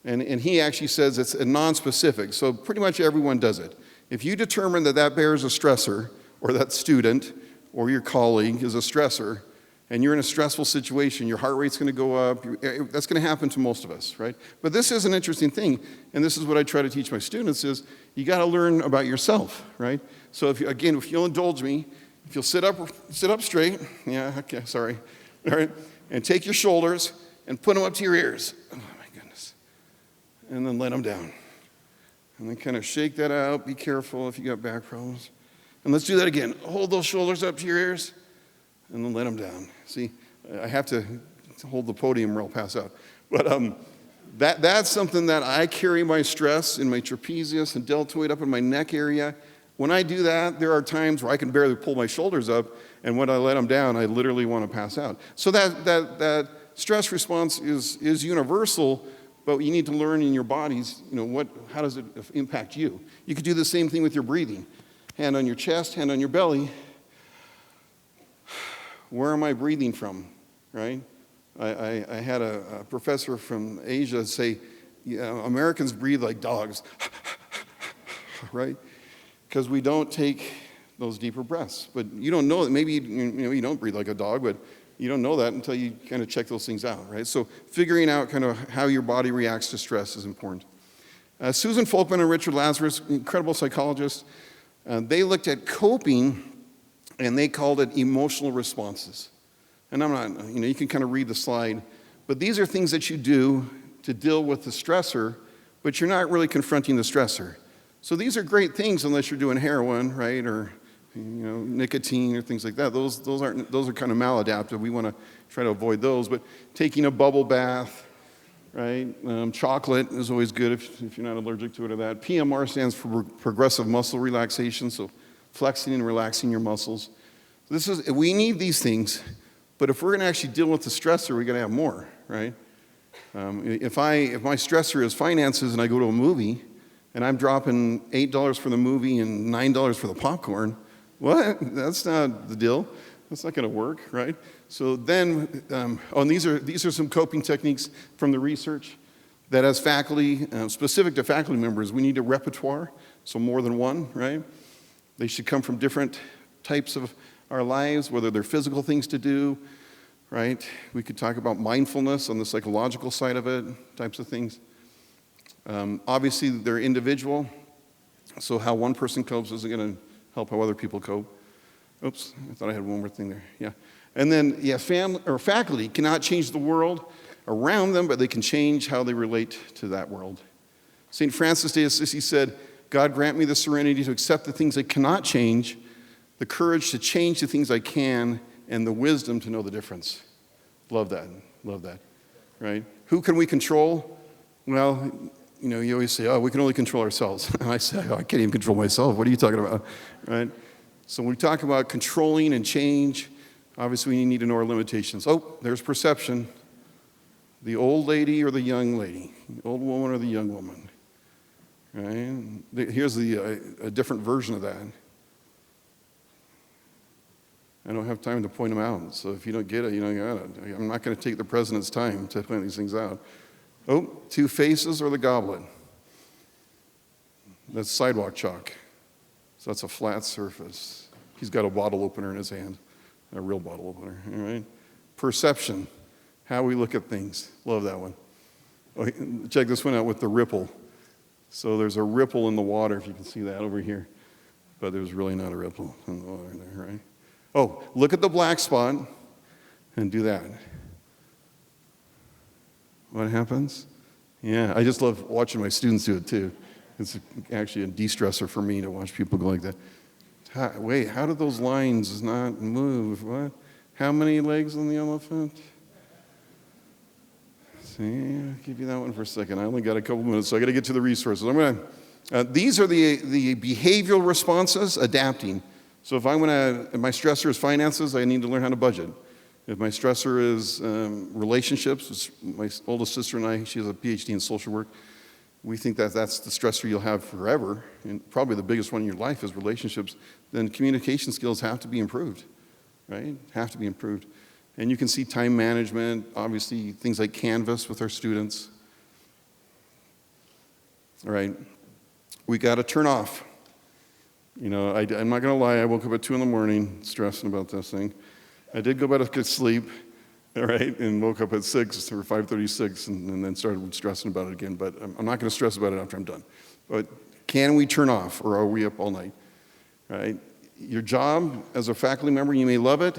And he actually says it's a non-specific, so pretty much everyone does it. If you determine that bears a stressor, or that student or your colleague is a stressor, and you're in a stressful situation, your heart rate's going to go up. That's going to happen to most of us, right? But this is an interesting thing, and this is what I try to teach my students is you got to learn about yourself, right? So if you'll indulge me, if you'll sit up straight, yeah, okay, sorry, all right, and take your shoulders and put them up to your ears. Oh my goodness. And then let them down. And then kind of shake that out. Be careful if you got back problems. And let's do that again. Hold those shoulders up to your ears. And then let them down. See, I have to hold the podium or I'll pass out. But that's something that I carry my stress in my trapezius and deltoid up in my neck area. When I do that, there are times where I can barely pull my shoulders up, and when I let them down, I literally want to pass out. So that stress response is universal, but you need to learn in your bodies, how does it impact you? You could do the same thing with your breathing. Hand on your chest, hand on your belly. Where am I breathing from, right? I had a professor from Asia say, Americans breathe like dogs, right? Because we don't take those deeper breaths. But you don't know that. Maybe you don't breathe like a dog, but you don't know that until you kind of check those things out, right? So figuring out kind of how your body reacts to stress is important. Susan Folkman and Richard Lazarus, incredible psychologists, they looked at coping, and they called it emotional responses. And I'm not, you can kind of read the slide, but these are things that you do to deal with the stressor, but you're not really confronting the stressor. So these are great things unless you're doing heroin, right, or nicotine or things like that. Those are kind of maladaptive. We want to try to avoid those. But taking a bubble bath, right? Chocolate is always good if you're not allergic to it or that. PMR stands for progressive muscle relaxation, so flexing and relaxing your muscles. We need these things, but if we're going to actually deal with the stressor, we got to have more, right? If my stressor is finances and I go to a movie and I'm dropping $8 for the movie and $9 for the popcorn, what? That's not the deal. That's not going to work, right? So then, these are some coping techniques from the research that as faculty, specific to faculty members, we need a repertoire, so more than one, right? They should come from different types of our lives, whether they're physical things to do, right? We could talk about mindfulness on the psychological side of it, types of things. Obviously, they're individual, so how one person copes isn't going to help how other people cope. Oops, I thought I had one more thing there. Yeah. And then, yeah, family or faculty cannot change the world around them, but they can change how they relate to that world. St. Francis de Assisi said, God grant me the serenity to accept the things I cannot change, the courage to change the things I can, and the wisdom to know the difference. Love that, right? Who can we control? Well, you always say, oh, we can only control ourselves. And I say, oh, I can't even control myself. What are you talking about, right? So when we talk about controlling and change, obviously we need to know our limitations. Oh, there's perception. The old lady or the young lady, the old woman or the young woman, right? Here's a different version of that. I don't have time to point them out, so if you don't get it, you don't got it. I'm not going to take the president's time to point these things out. Oh, two faces or the goblet. That's sidewalk chalk. So that's a flat surface. He's got a bottle opener in his hand, a real bottle opener, all right? Perception, how we look at things. Love that one. Oh, check this one out with the ripple. So there's a ripple in the water, if you can see that over here. But there's really not a ripple in the water there, right? Oh, look at the black spot and do that. What happens? Yeah, I just love watching my students do it too. It's actually a de-stressor for me to watch people go like that. Wait, how do those lines not move? What? How many legs on the elephant? See, I'll give you that one for a second. I only got a couple minutes, so I got to get to the resources. These are the behavioral responses, adapting. So if my stressor is finances, I need to learn how to budget. If my stressor is relationships, my oldest sister and I, she has a PhD in social work. We think that that's the stressor you'll have forever, and probably the biggest one in your life is relationships. Then communication skills have to be improved, right? Have to be improved. And you can see time management, obviously things like Canvas with our students. All right, we got to turn off. I'm not going to lie, I woke up at 2 in the morning stressing about this thing. I did go back to sleep, all right, and woke up at 6 or 5:36 and then started stressing about it again. But I'm not going to stress about it after I'm done. But can we turn off, or are we up all night? Right? Your job as a faculty member, you may love it,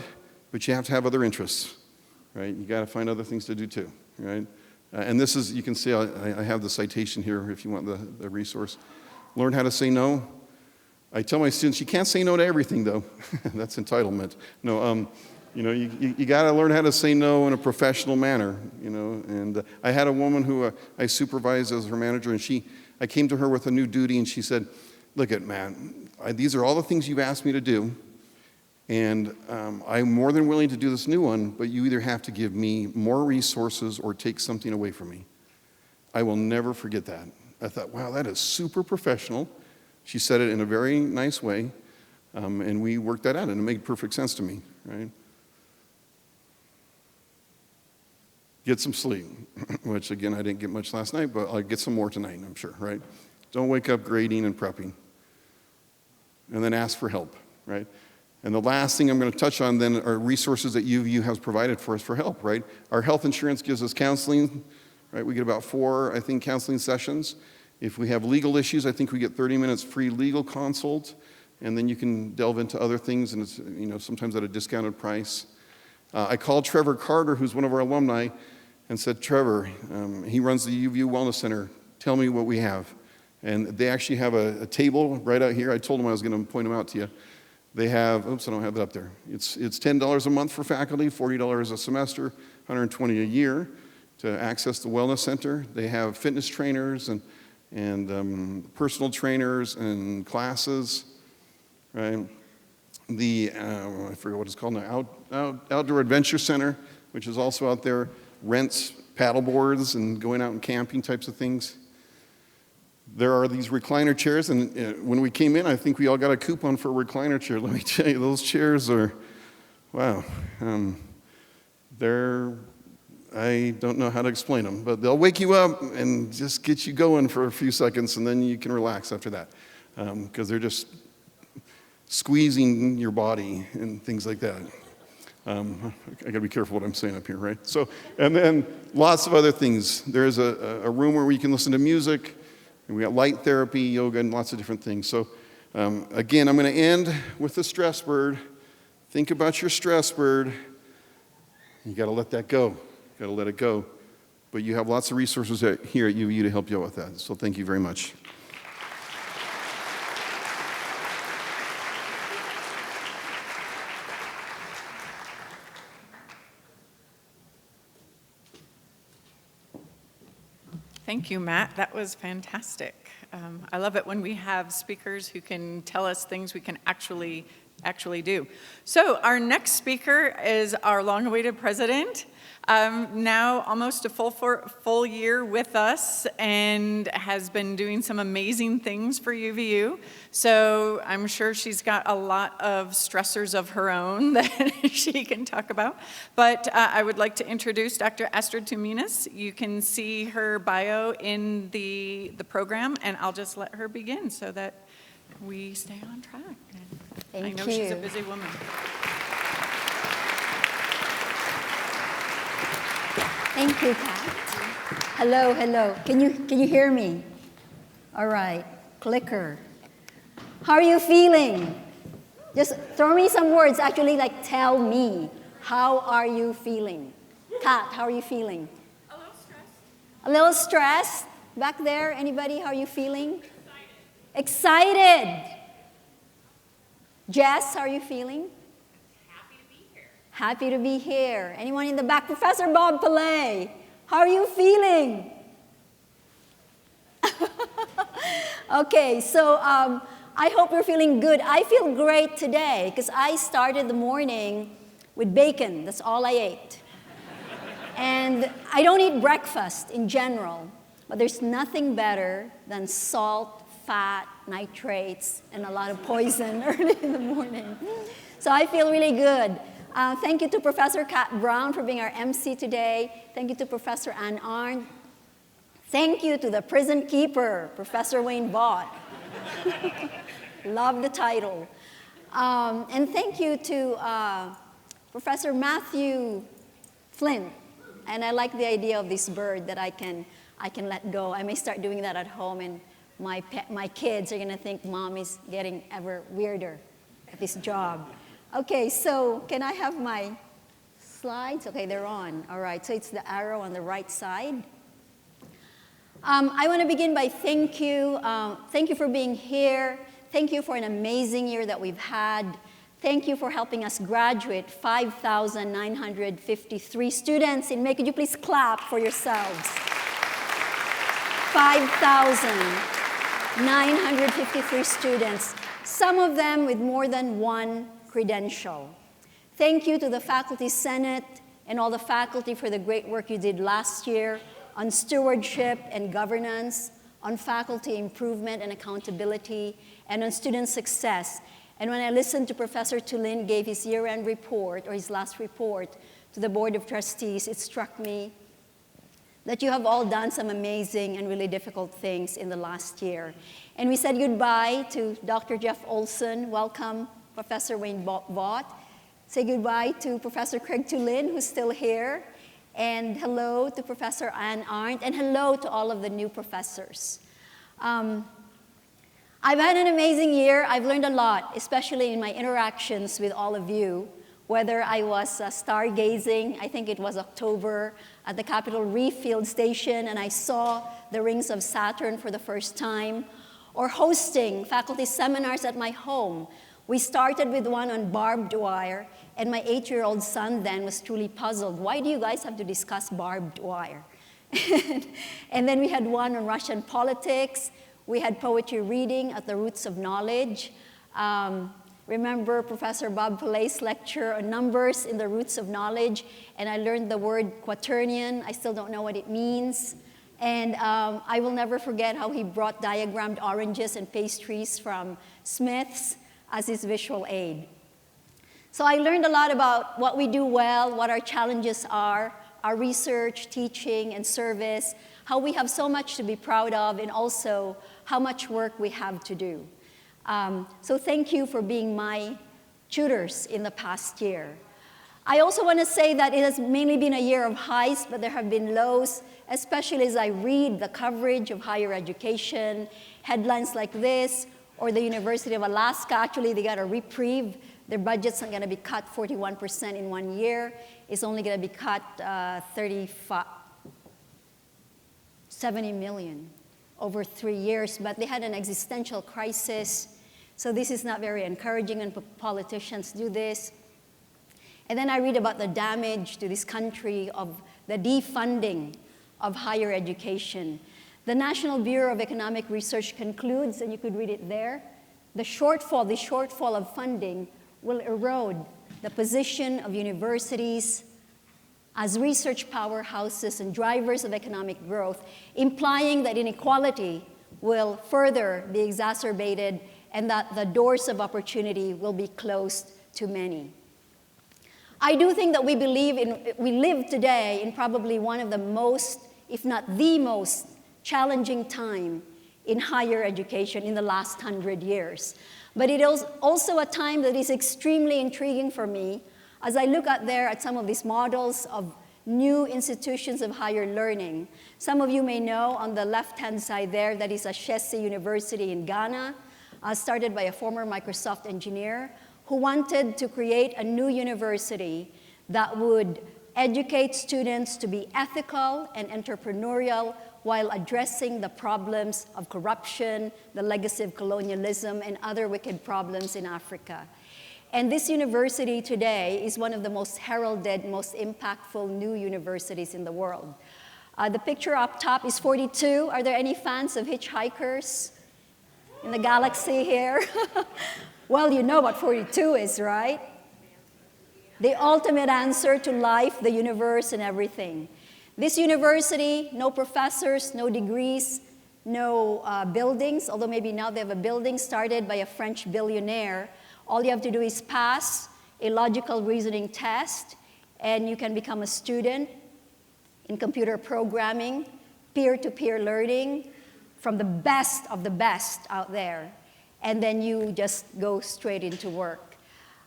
but you have to have other interests, right? You got to find other things to do too, right? And this is, you can see, I have the citation here if you want the resource. Learn how to say no. I tell my students, you can't say no to everything, though. That's entitlement. No, you got to learn how to say no in a professional manner, And I had a woman who I supervised as her manager, and I came to her with a new duty, and she said, look at man, these are all the things you've asked me to do, and I'm more than willing to do this new one, but you either have to give me more resources or take something away from me. I will never forget that. I thought, wow, that is super professional. She said it in a very nice way, and we worked that out, and it made perfect sense to me, right? Get some sleep, which, again, I didn't get much last night, but I'll get some more tonight, I'm sure, right? Don't wake up grading and prepping. And then ask for help, right? And the last thing I'm going to touch on then are resources that UVU has provided for us for help, right? Our health insurance gives us counseling, right? We get about 4, I think, counseling sessions. If we have legal issues, I think we get 30 minutes free legal consult, and then you can delve into other things, and it's sometimes at a discounted price. I called Trevor Carter, who's one of our alumni, and said, Trevor, he runs the UVU Wellness Center. Tell me what we have. And they actually have a table right out here. I told him I was going to point them out to you. They have, oops, I don't have it up there. It's $10 a month for faculty, $40 a semester, $120 a year to access the Wellness Center. They have fitness trainers and personal trainers and classes, right? I forget what it's called now, Outdoor Adventure Center, which is also out there, rents paddle boards and going out and camping types of things. There are these recliner chairs, and when we came in, I think we all got a coupon for a recliner chair. Let me tell you, those chairs are, wow. I don't know how to explain them, but they'll wake you up and just get you going for a few seconds, and then you can relax after that, because they're just squeezing your body and things like that. I gotta be careful what I'm saying up here, right? So, and then lots of other things. There's a room where we can listen to music, and we got light therapy, yoga, and lots of different things. So, again, I'm gonna end with the stress bird. Think about your stress bird. You gotta let that go. You gotta let it go. But you have lots of resources here at UVU to help you out with that. So thank you very much. Thank you, Matt. That was fantastic. I love it when we have speakers who can tell us things we can actually do. So our next speaker is our long-awaited president, now almost a full year with us, and has been doing some amazing things for UVU. So I'm sure she's got a lot of stressors of her own that she can talk about. But I would like to introduce Dr. Astrid Tuminas. You can see her bio in the program, and I'll just let her begin so that we stay on track. I know she's a busy woman. Thank you, Pat. Hello, hello. Can you hear me? All right. Clicker. How are you feeling? Just throw me some words. Actually, like tell me. How are you feeling? Kat, how are you feeling? A little stressed. A little stressed? Back there, anybody, how are you feeling? Excited. Jess, how are you feeling? Happy to be here. Happy to be here. Anyone in the back? Professor Bob Pillay, how are you feeling? Okay, so I hope you're feeling good. I feel great today because I started the morning with bacon. That's all I ate. And I don't eat breakfast in general, but there's nothing better than salt, fat, nitrates, and a lot of poison early in the morning. So I feel really good. Thank you to Professor Kat Brown for being our MC today. Thank you to Professor Ann Arndt. Thank you to the prison keeper, Professor Wayne Vaught. Love the title. And thank you to Professor Matthew Flint. And I like the idea of this bird that I can let go. I may start doing that at home, and my kids are going to think Mom is getting ever weirder at this job. Okay, so can I have my slides? Okay, they're on. All right, so it's the arrow on the right side. I want to begin by thank you. Thank you for being here. Thank you for an amazing year that we've had. Thank you for helping us graduate 5,953 students in May. Could you please clap for yourselves? 5,953 students, some of them with more than one credential. Thank you to the Faculty Senate and all the faculty for the great work you did last year on stewardship and governance, on faculty improvement and accountability, and on student success. And when I listened to Professor Tulin gave his year-end report, or his last report, to the Board of Trustees, it struck me that you have all done some amazing and really difficult things in the last year. And we said goodbye to Dr. Jeff Olson. Welcome, Professor Wayne Vaught. Say goodbye to Professor Craig Tulin, who's still here. And hello to Professor Ann Arndt. And hello to all of the new professors. I've had an amazing year. I've learned a lot, especially in my interactions with all of you. Whether I was stargazing, I think it was October, at the Capitol Reef Field Station, and I saw the rings of Saturn for the first time, or hosting faculty seminars at my home. We started with one on barbed wire, and my 8-year-old son then was truly puzzled. Why do you guys have to discuss barbed wire? And then we had one on Russian politics. We had poetry reading at the Roots of Knowledge. Remember Professor Bob Pillay's lecture on numbers in the Roots of Knowledge, and I learned the word quaternion. I still don't know what it means. And I will never forget how he brought diagrammed oranges and pastries from Smith's as his visual aid. So I learned a lot about what we do well, what our challenges are, our research, teaching, and service, how we have so much to be proud of, and also how much work we have to do. So thank you for being my tutors in the past year. I also want to say that it has mainly been a year of highs, but there have been lows, especially as I read the coverage of higher education, headlines like this, or the University of Alaska. Actually, they got a reprieve. Their budget's not going to be cut 41% in 1 year. It's only going to be cut 70 million over 3 years. But they had an existential crisis. So this is not very encouraging when politicians do this. And then I read about the damage to this country of the defunding of higher education. The National Bureau of Economic Research concludes, and you could read it there, the shortfall of funding will erode the position of universities as research powerhouses and drivers of economic growth, implying that inequality will further be exacerbated and that the doors of opportunity will be closed to many. I do think that we live today in probably one of the most, if not the most, challenging time in higher education in the last 100 years. But it is also a time that is extremely intriguing for me as I look out there at some of these models of new institutions of higher learning. Some of you may know on the left-hand side there, that is Ashesi University in Ghana, started by a former Microsoft engineer who wanted to create a new university that would educate students to be ethical and entrepreneurial while addressing the problems of corruption, the legacy of colonialism, and other wicked problems in Africa. And this university today is one of the most heralded, most impactful new universities in the world. The picture up top is 42. Are there any fans of hitchhikers in the galaxy here? Well, you know what 42 is, right? The ultimate answer to life, the universe, and everything. This university, no professors, no degrees, no buildings, although maybe now they have a building started by a French billionaire. All you have to do is pass a logical reasoning test, and you can become a student in computer programming, peer-to-peer learning from the best of the best out there. And then you just go straight into work.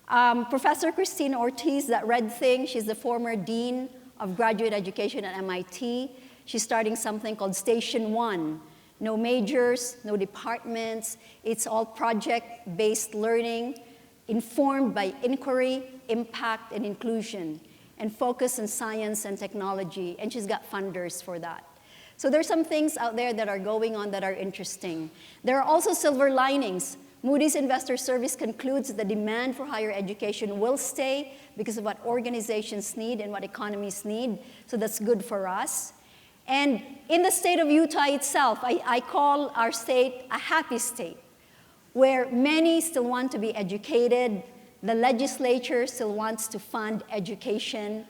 Professor Christine Ortiz, that red thing, she's the former dean of graduate education at MIT. She's starting something called Station 1. No majors, no departments. It's all project-based learning, informed by inquiry, impact, and inclusion, and focus on science and technology. And she's got funders for that. So there's some things out there that are going on that are interesting. There are also silver linings. Moody's Investor Service concludes the demand for higher education will stay because of what organizations need and what economies need. So that's good for us. And in the state of Utah itself, I call our state a happy state, where many still want to be educated. The legislature still wants to fund education.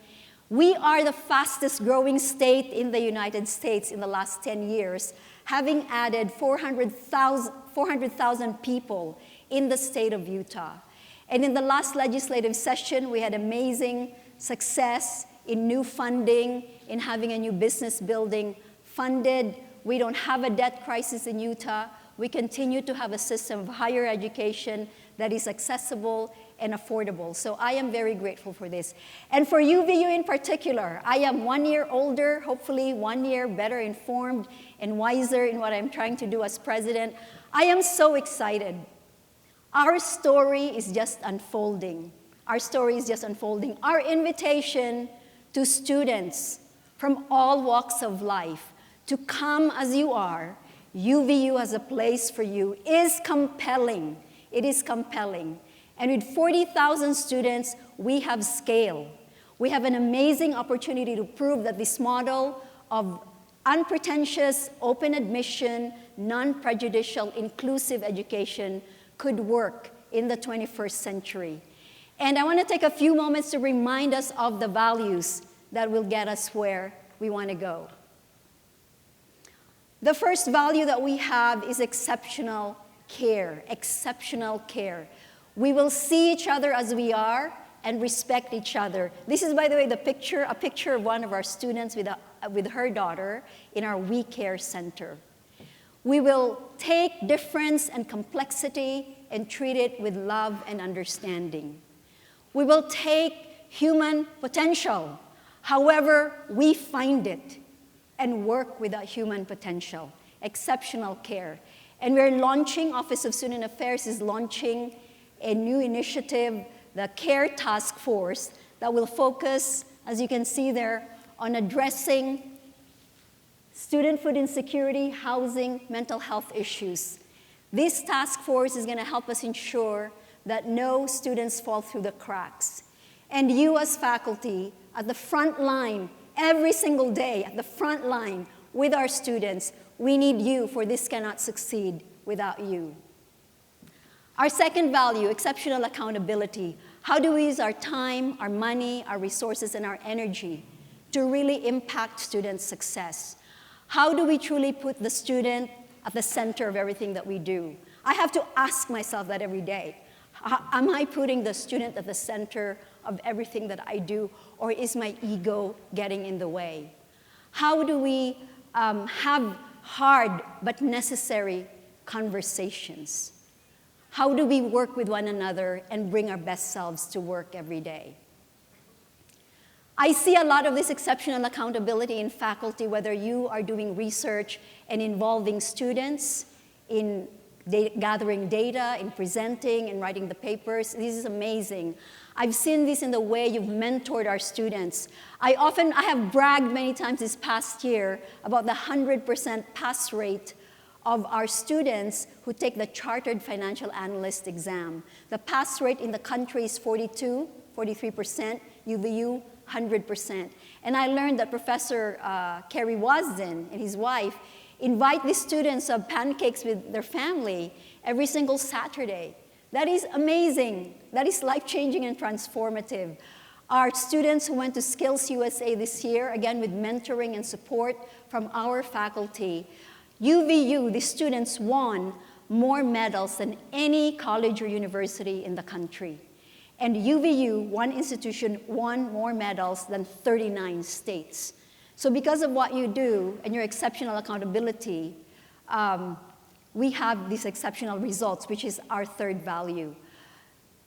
We are the fastest growing state in the United States in the last 10 years, having added 400,000 people in the state of Utah. And in the last legislative session, we had amazing success in new funding, in having a new business building funded. We don't have a debt crisis in Utah. We continue to have a system of higher education that is accessible and affordable. So I am very grateful for this. And for UVU in particular, I am 1 year older, hopefully 1 year better informed and wiser in what I'm trying to do as president. I am so excited. Our story is just unfolding. Our story is just unfolding. Our invitation to students from all walks of life to come as you are, UVU as a place for you, is compelling. It is compelling. And with 40,000 students, we have scale. We have an amazing opportunity to prove that this model of unpretentious, open admission, non-prejudicial, inclusive education could work in the 21st century. And I want to take a few moments to remind us of the values that will get us where we want to go. The first value that we have is exceptional care, exceptional care. We will see each other as we are and respect each other. This is, by the way, a picture of one of our students with her daughter in our We Care Center. We will take difference and complexity and treat it with love and understanding. We will take human potential, however we find it, and work with that human potential, exceptional care. And we're launching, Office of Student Affairs is launching a new initiative, the CARE Task Force, that will focus, as you can see there, on addressing student food insecurity, housing, mental health issues. This task force is going to help us ensure that no students fall through the cracks. And you as faculty, at the front line, every single day, at the front line with our students, we need you, for this cannot succeed without you. Our second value, exceptional accountability. How do we use our time, our money, our resources, and our energy to really impact student success? How do we truly put the student at the center of everything that we do? I have to ask myself that every day. Am I putting the student at the center of everything that I do, or is my ego getting in the way? How do we have hard but necessary conversations? How do we work with one another and bring our best selves to work every day? I see a lot of this exceptional accountability in faculty, whether you are doing research and involving students in gathering data, in presenting, and writing the papers. This is amazing. I've seen this in the way you've mentored our students. I have bragged many times this past year about the 100% pass rate of our students who take the Chartered Financial Analyst exam. The pass rate in the country is 43%, UVU 100%. And I learned that Professor Kerry Wasden and his wife invite the students of pancakes with their family every single Saturday. That is amazing. That is life-changing and transformative. Our students who went to Skills USA this year, again with mentoring and support from our faculty, UVU, the students won more medals than any college or university in the country. And UVU, one institution, won more medals than 39 states. So because of what you do and your exceptional accountability, we have these exceptional results, which is our third value.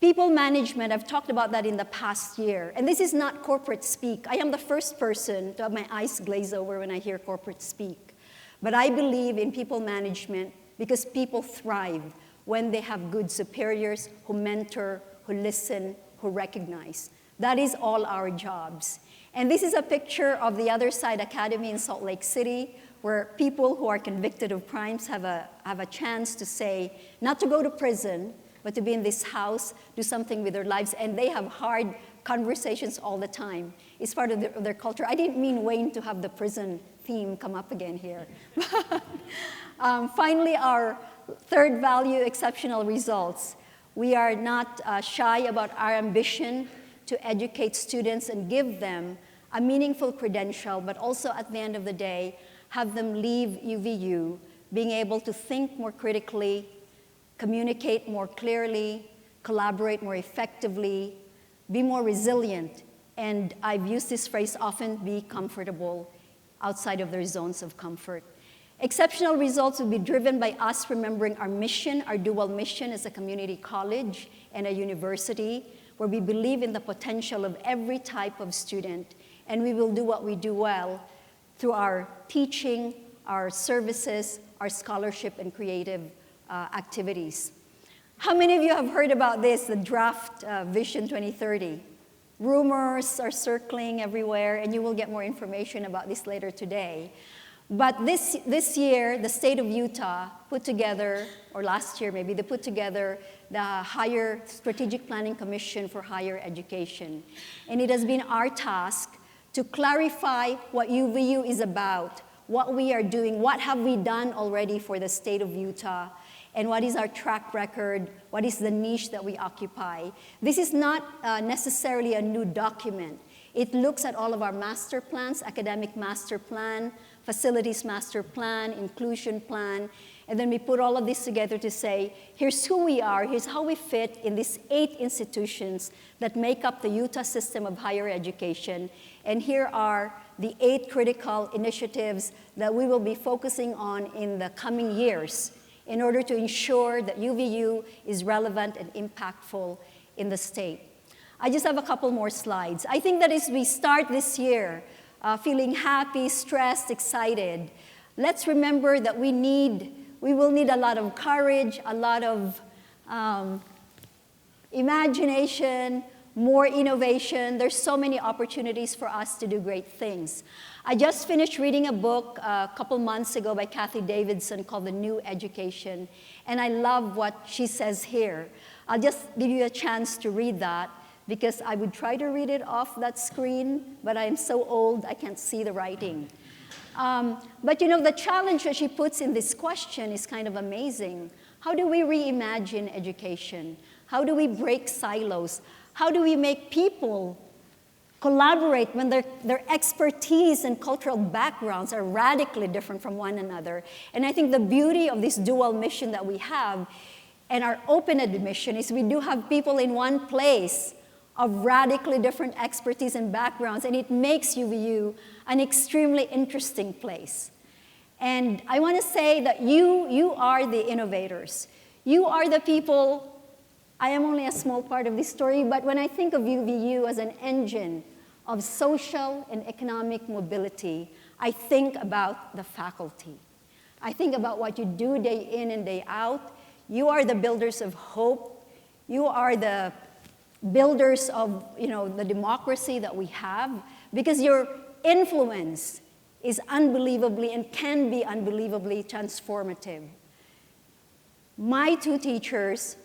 People management, I've talked about that in the past year. And this is not corporate speak. I am the first person to have my eyes glaze over when I hear corporate speak. But I believe in people management because people thrive when they have good superiors who mentor, who listen, who recognize. That is all our jobs. And this is a picture of the Other Side Academy in Salt Lake City, where people who are convicted of crimes have a chance to say, not to go to prison, but to be in this house, do something with their lives, and they have hard conversations all the time. It's part of their culture. I didn't mean Wayne to have the prison theme come up again here. Finally, our third value, exceptional results. We are not shy about our ambition to educate students and give them a meaningful credential, but also at the end of the day, have them leave UVU being able to think more critically, communicate more clearly, collaborate more effectively, be more resilient, and I've used this phrase often, be comfortable outside of their zones of comfort. Exceptional results will be driven by us remembering our mission, our dual mission as a community college and a university, where we believe in the potential of every type of student, and we will do what we do well through our teaching, our services, our scholarship, and creative activities. How many of you have heard about this, the draft Vision 2030? Rumors are circling everywhere, and you will get more information about this later today. But this year, the state of Utah put together, or last year maybe, they put together the Higher Strategic Planning Commission for Higher Education. And it has been our task to clarify what UVU is about, what we are doing, what have we done already for the state of Utah, and what is our track record, what is the niche that we occupy. This is not necessarily a new document. It looks at all of our master plans, academic master plan, facilities master plan, inclusion plan, and then we put all of this together to say, here's who we are, here's how we fit in these 8 institutions that make up the Utah system of higher education, and here are the 8 critical initiatives that we will be focusing on in the coming years in order to ensure that UVU is relevant and impactful in the state. I just have a couple more slides. I think that as we start this year, feeling happy, stressed, excited, let's remember that we will need a lot of courage, a lot of imagination, more innovation. There's so many opportunities for us to do great things. I just finished reading a book a couple months ago by Kathy Davidson called The New Education, and I love what she says here. I'll just give you a chance to read that because I would try to read it off that screen, but I am so old I can't see the writing. But you know, the challenge that she puts in this question is kind of amazing. How do we reimagine education? How do we break silos? How do we make people collaborate when their expertise and cultural backgrounds are radically different from one another? And I think the beauty of this dual mission that we have and our open admission is we do have people in one place of radically different expertise and backgrounds, and it makes UVU an extremely interesting place. And I want to say that you are the innovators. You are the people. I am only a small part of this story, but when I think of UVU as an engine of social and economic mobility, I think about the faculty. I think about what you do day in and day out. You are the builders of hope. You are the builders of, the democracy that we have, because your influence is unbelievably and can be unbelievably transformative. My two teachers,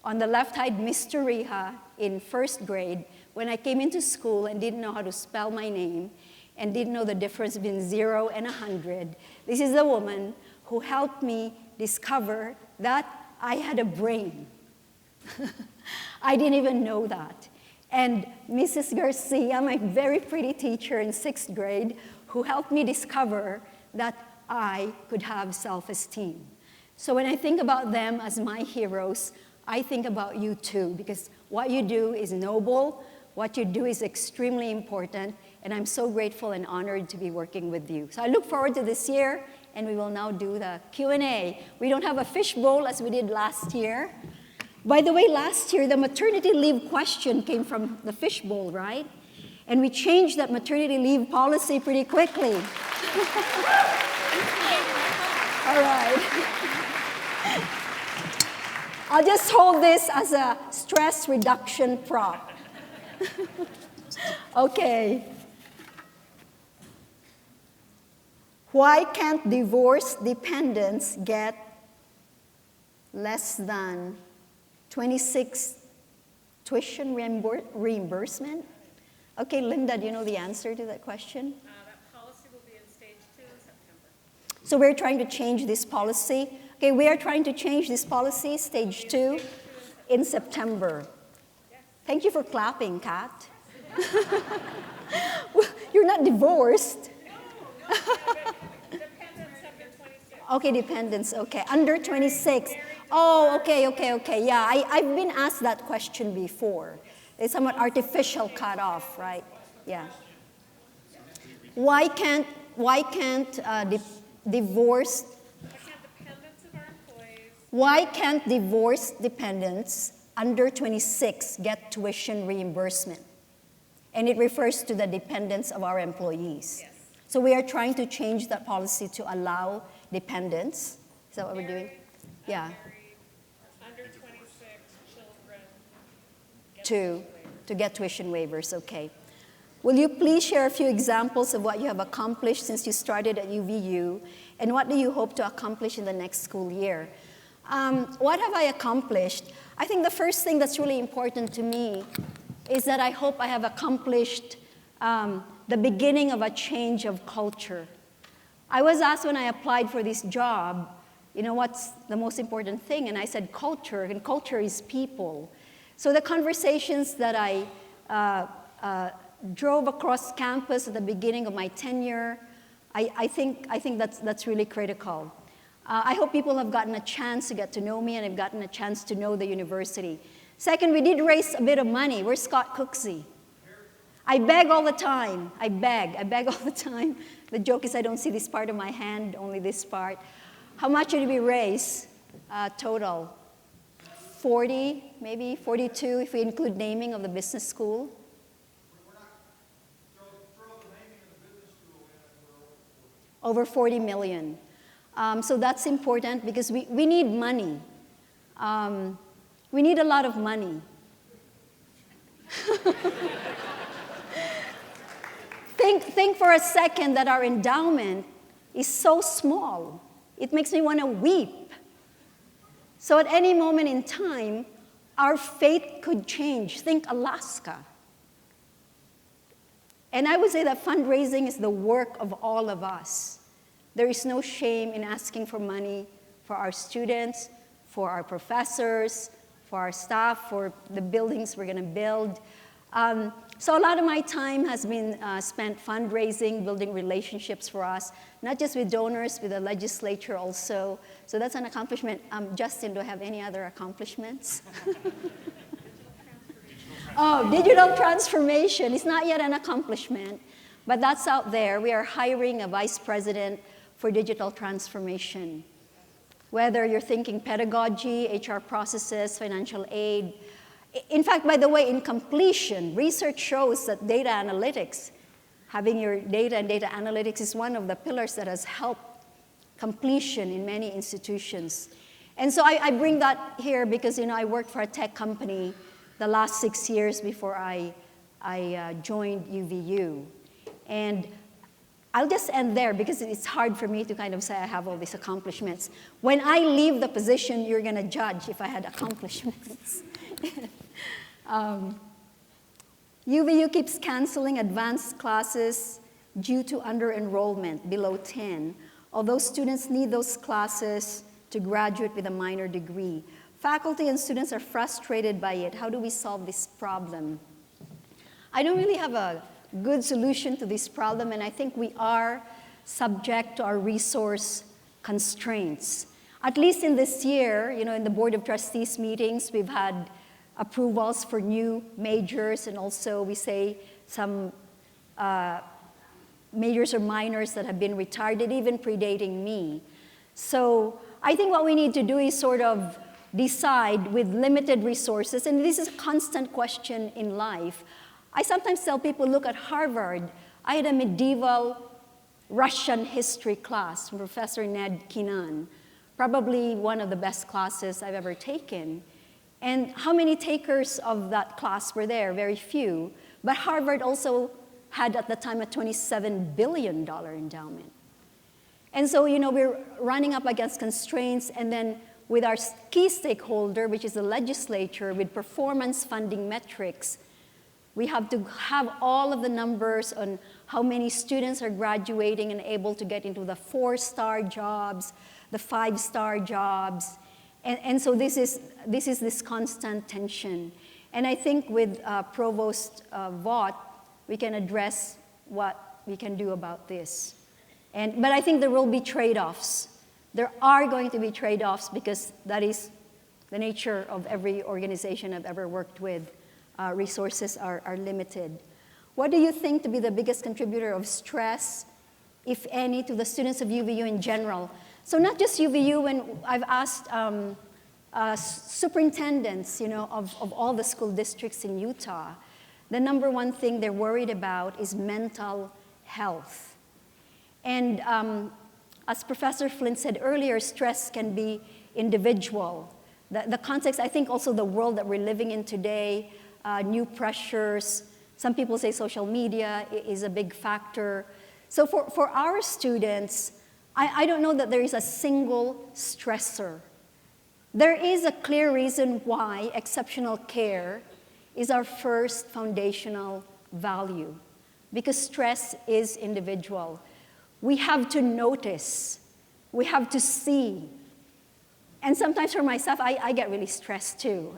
on the left side, Mr. Riha in first grade, when I came into school and didn't know how to spell my name and didn't know the difference between 0 and 100, this is the woman who helped me discover that I had a brain. I didn't even know that. And Mrs. Garcia, my very pretty teacher in 6th grade, who helped me discover that I could have self-esteem. So when I think about them as my heroes, I think about you too, because what you do is noble, what you do is extremely important, and I'm so grateful and honored to be working with you. So I look forward to this year, and we will now do the Q&A. We don't have a fishbowl as we did last year. By the way, last year, the maternity leave question came from the fishbowl, right? And we changed that maternity leave policy pretty quickly. All right. I'll just hold this as a stress reduction prop. Okay. Why can't divorce dependents get less than 26 tuition reimbursement? Okay, Linda, do you know the answer to that question? That policy will be in stage 2 in September. So we're trying to change this policy. Okay, we are trying to change this policy, stage 2, in September. Thank you for clapping, Kat. Well, you're not divorced. No, dependents under 26. Okay, dependents, okay. Under 26. Oh, okay. Yeah, I've been asked that question before. It's somewhat artificial cutoff, right? Yeah. Why can't divorced? Why can't divorce dependents under 26 get tuition reimbursement? And it refers to the dependents of our employees. Yes. So we are trying to change that policy to allow dependents. Is that what we're doing? Yeah. Under 26 children To get tuition waivers, okay. Will you please share a few examples of what you have accomplished since you started at UVU, and what do you hope to accomplish in the next school year? What have I accomplished? I think the first thing that's really important to me is that I hope I have accomplished the beginning of a change of culture. I was asked when I applied for this job, what's the most important thing? And I said culture, and culture is people. So the conversations that I drove across campus at the beginning of my tenure, I think that's really critical. I hope people have gotten a chance to get to know me and have gotten a chance to know the university. Second, we did raise a bit of money. Where's Scott Cooksey? I beg all the time. I beg all the time. The joke is I don't see this part of my hand, only this part. How much did we raise total? 40, maybe 42 if we include naming of the business school. Over 40 million. So that's important because we need money. We need a lot of money. Think for a second that our endowment is so small. It makes me want to weep. So at any moment in time, our fate could change. Think Alaska. And I would say that fundraising is the work of all of us. There is no shame in asking for money for our students, for our professors, for our staff, for the buildings we're going to build. So a lot of my time has been spent fundraising, building relationships for us, not just with donors, with the legislature also. So that's an accomplishment. Justin, do I have any other accomplishments? Oh, digital transformation. It's not yet an accomplishment, but that's out there. We are hiring a vice president for digital transformation. Whether you're thinking pedagogy, HR processes, financial aid. In fact, by the way, in completion, research shows that data analytics, having your data and data analytics is one of the pillars that has helped completion in many institutions. And so I bring that here because, I worked for a tech company the last 6 years before I joined UVU. And I'll just end there because it's hard for me to kind of say I have all these accomplishments. When I leave the position, you're going to judge if I had accomplishments. UVU keeps canceling advanced classes due to under-enrollment below 10, although students need those classes to graduate with a minor degree. Faculty and students are frustrated by it. How do we solve this problem? I don't really have a good solution to this problem, and I think we are subject to our resource constraints. At least in this year, in the Board of Trustees meetings, we've had approvals for new majors, and also we say some majors or minors that have been retired, even predating me. So I think what we need to do is sort of decide with limited resources, and this is a constant question in life. I sometimes tell people, look at Harvard. I had a medieval Russian history class from Professor Ned Kinan, probably one of the best classes I've ever taken. And how many takers of that class were there? Very few. But Harvard also had at the time a $27 billion endowment. And so, we're running up against constraints, and then with our key stakeholder, which is the legislature, with performance funding metrics, we have to have all of the numbers on how many students are graduating and able to get into the 4-star jobs, the 5-star jobs. And so this is this constant tension. And I think with Provost Vaught, we can address what we can do about this. But I think there will be trade-offs. There are going to be trade-offs because that is the nature of every organization I've ever worked with. Resources are limited. What do you think to be the biggest contributor of stress, if any, to the students of UVU in general? So not just UVU, when I've asked superintendents, of all the school districts in Utah, the number one thing they're worried about is mental health. And as Professor Flint said earlier, stress can be individual. The context, I think also the world that we're living in today, new pressures. Some people say social media is a big factor. So for our students, I don't know that there is a single stressor. There is a clear reason why exceptional care is our first foundational value, because stress is individual. We have to notice. We have to see. And sometimes for myself, I get really stressed too.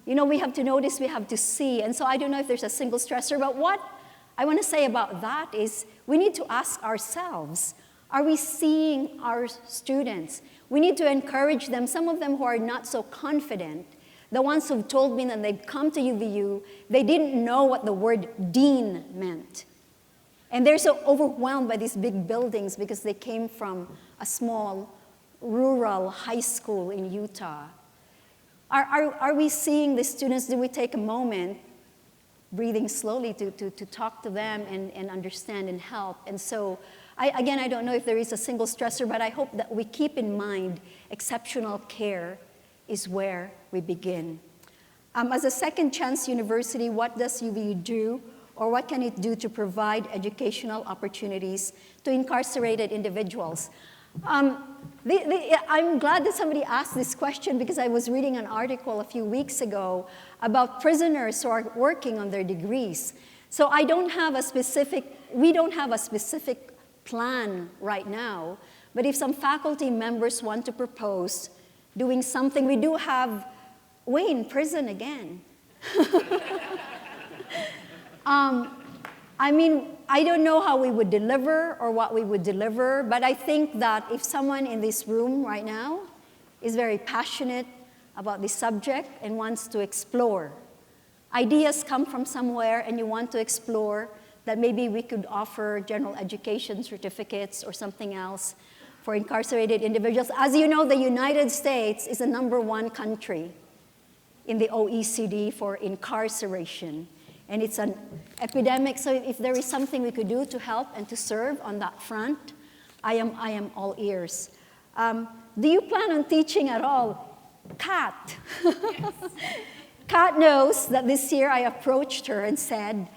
We have to notice, we have to see. And so I don't know if there's a single stressor, but what I want to say about that is we need to ask ourselves, are we seeing our students? We need to encourage them, some of them who are not so confident, the ones who've told me that they've come to UVU, they didn't know what the word dean meant. And they're so overwhelmed by these big buildings because they came from a small rural high school in Utah. Are we seeing the students, do we take a moment, breathing slowly to talk to them and understand and help? And so, I don't know if there is a single stressor, but I hope that we keep in mind exceptional care is where we begin. As a second chance university, what does UVU do, or what can it do to provide educational opportunities to incarcerated individuals? I'm glad that somebody asked this question, because I was reading an article a few weeks ago about prisoners who are working on their degrees. So we don't have a specific plan right now, but if some faculty members want to propose doing something, we do have Wayne in prison again. I mean, I don't know how we would deliver or what we would deliver, but I think that if someone in this room right now is very passionate about this subject and wants to explore, ideas come from somewhere and you want to explore, that maybe we could offer general education certificates or something else for incarcerated individuals. As you know, the United States is the #1 country in the OECD for incarceration. And it's an epidemic, so if there is something we could do to help and to serve on that front, I am all ears. Do you plan on teaching at all? Kat. Yes. Kat knows that this year I approached her and said,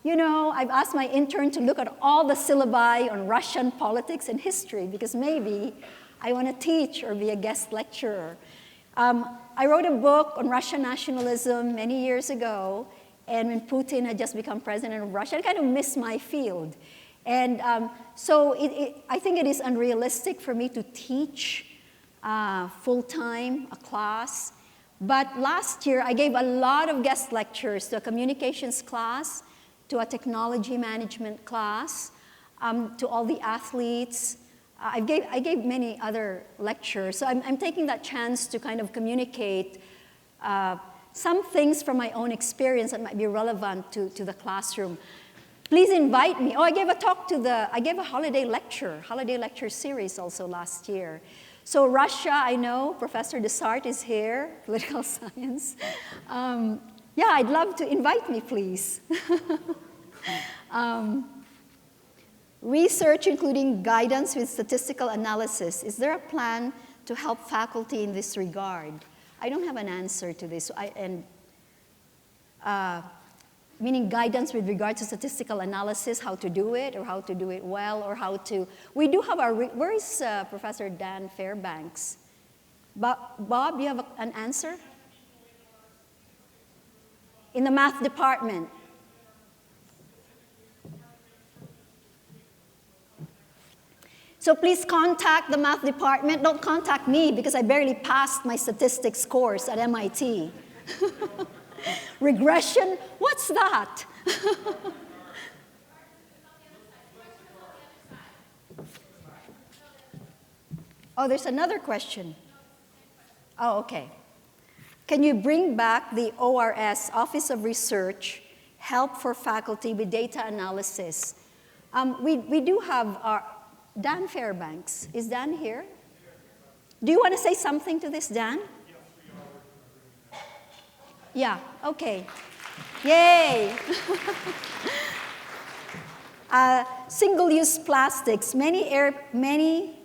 you know, I've asked my intern to look at all the syllabi on Russian politics and history, because maybe I want to teach or be a guest lecturer. I wrote a book on Russian nationalism many years ago, and when Putin had just become president of Russia, I kind of missed my field. And so I think it is unrealistic for me to teach full-time a class. But last year, I gave a lot of guest lectures to a communications class, to a technology management class, to all the athletes. I gave many other lectures. So I'm taking that chance to kind of communicate some things from my own experience that might be relevant to the classroom. Please invite me. Oh, I gave a holiday lecture series also last year. So Russia, I know, Professor Desart is here, political science. Yeah, I'd love to invite me, please. Research, including guidance with statistical analysis. Is there a plan to help faculty in this regard? I don't have an answer to this. Meaning guidance with regard to statistical analysis, how to do it, or how to do it well, or how to. We do have our. Where is Professor Dan Fairbanks? Bob, you have an answer? In the math department. So please contact the math department. Don't contact me, because I barely passed my statistics course at MIT. Regression? What's that? Oh, there's another question. Oh, okay. Can you bring back the ORS, Office of Research, help for faculty with data analysis? We do have our Dan Fairbanks. Is Dan here? Do you want to say something to this, Dan? Yeah, okay. Yay! Single-use plastics. Many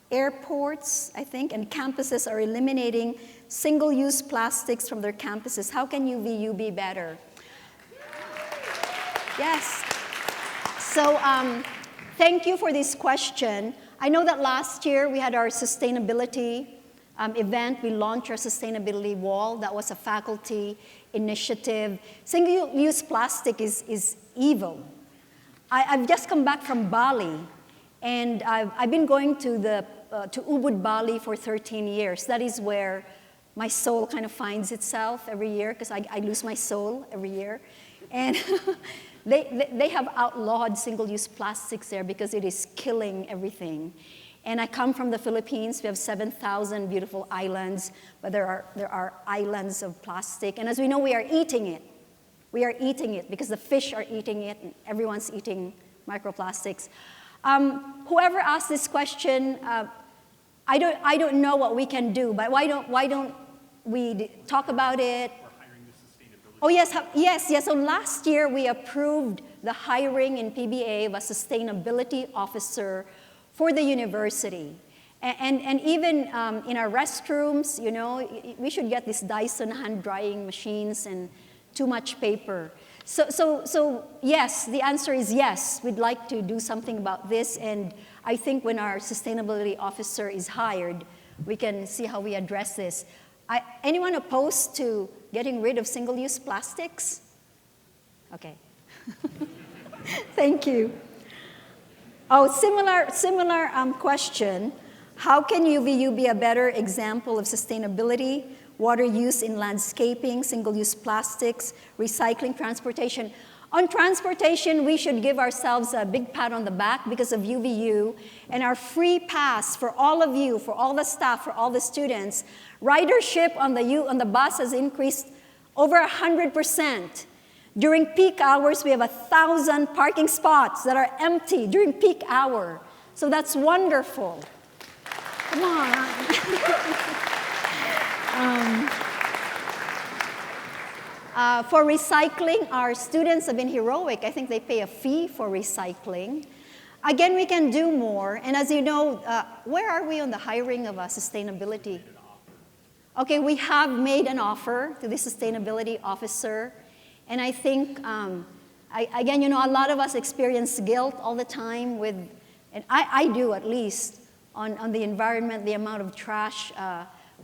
airports, I think, and campuses are eliminating single-use plastics from their campuses. How can UVU be better? Yes. So thank you for this question. I know that last year we had our sustainability event. We launched our sustainability wall. That was a faculty initiative. Single-use plastic is evil. I've just come back from Bali, and I've been going to Ubud, Bali for 13 years. That is where my soul kind of finds itself every year, because I lose my soul every year. And they have outlawed single-use plastics there because it is killing everything. And I come from the Philippines. We have 7,000 beautiful islands, but there are islands of plastic. And as we know, we are eating it. We are eating it because the fish are eating it, and everyone's eating microplastics. Whoever asked this question, I don't know what we can do, but why don't we talk about it? Oh, yes, yes. So last year, we approved the hiring in PBA of a sustainability officer for the university. And even in our restrooms, you know, we should get these Dyson hand drying machines and too much paper. So yes, the answer is yes. We'd like to do something about this. And I think when our sustainability officer is hired, we can see how we address this. Anyone opposed to getting rid of single-use plastics? Okay. Thank you. Oh, similar question. How can UVU be a better example of sustainability, water use in landscaping, single-use plastics, recycling, transportation? On transportation, we should give ourselves a big pat on the back because of UVU and our free pass for all of you, for all the staff, for all the students. Ridership on the bus has increased over 100%. During peak hours, we have 1,000 parking spots that are empty during peak hour. So that's wonderful. Come on. For recycling, our students have been heroic. I think they pay a fee for recycling. Again, we can do more. And as you know, where are we on the hiring of a sustainability? Okay, we have made an offer to the sustainability officer. And I think, again, you know, a lot of us experience guilt all the time with, and I do at least, on the environment, the amount of trash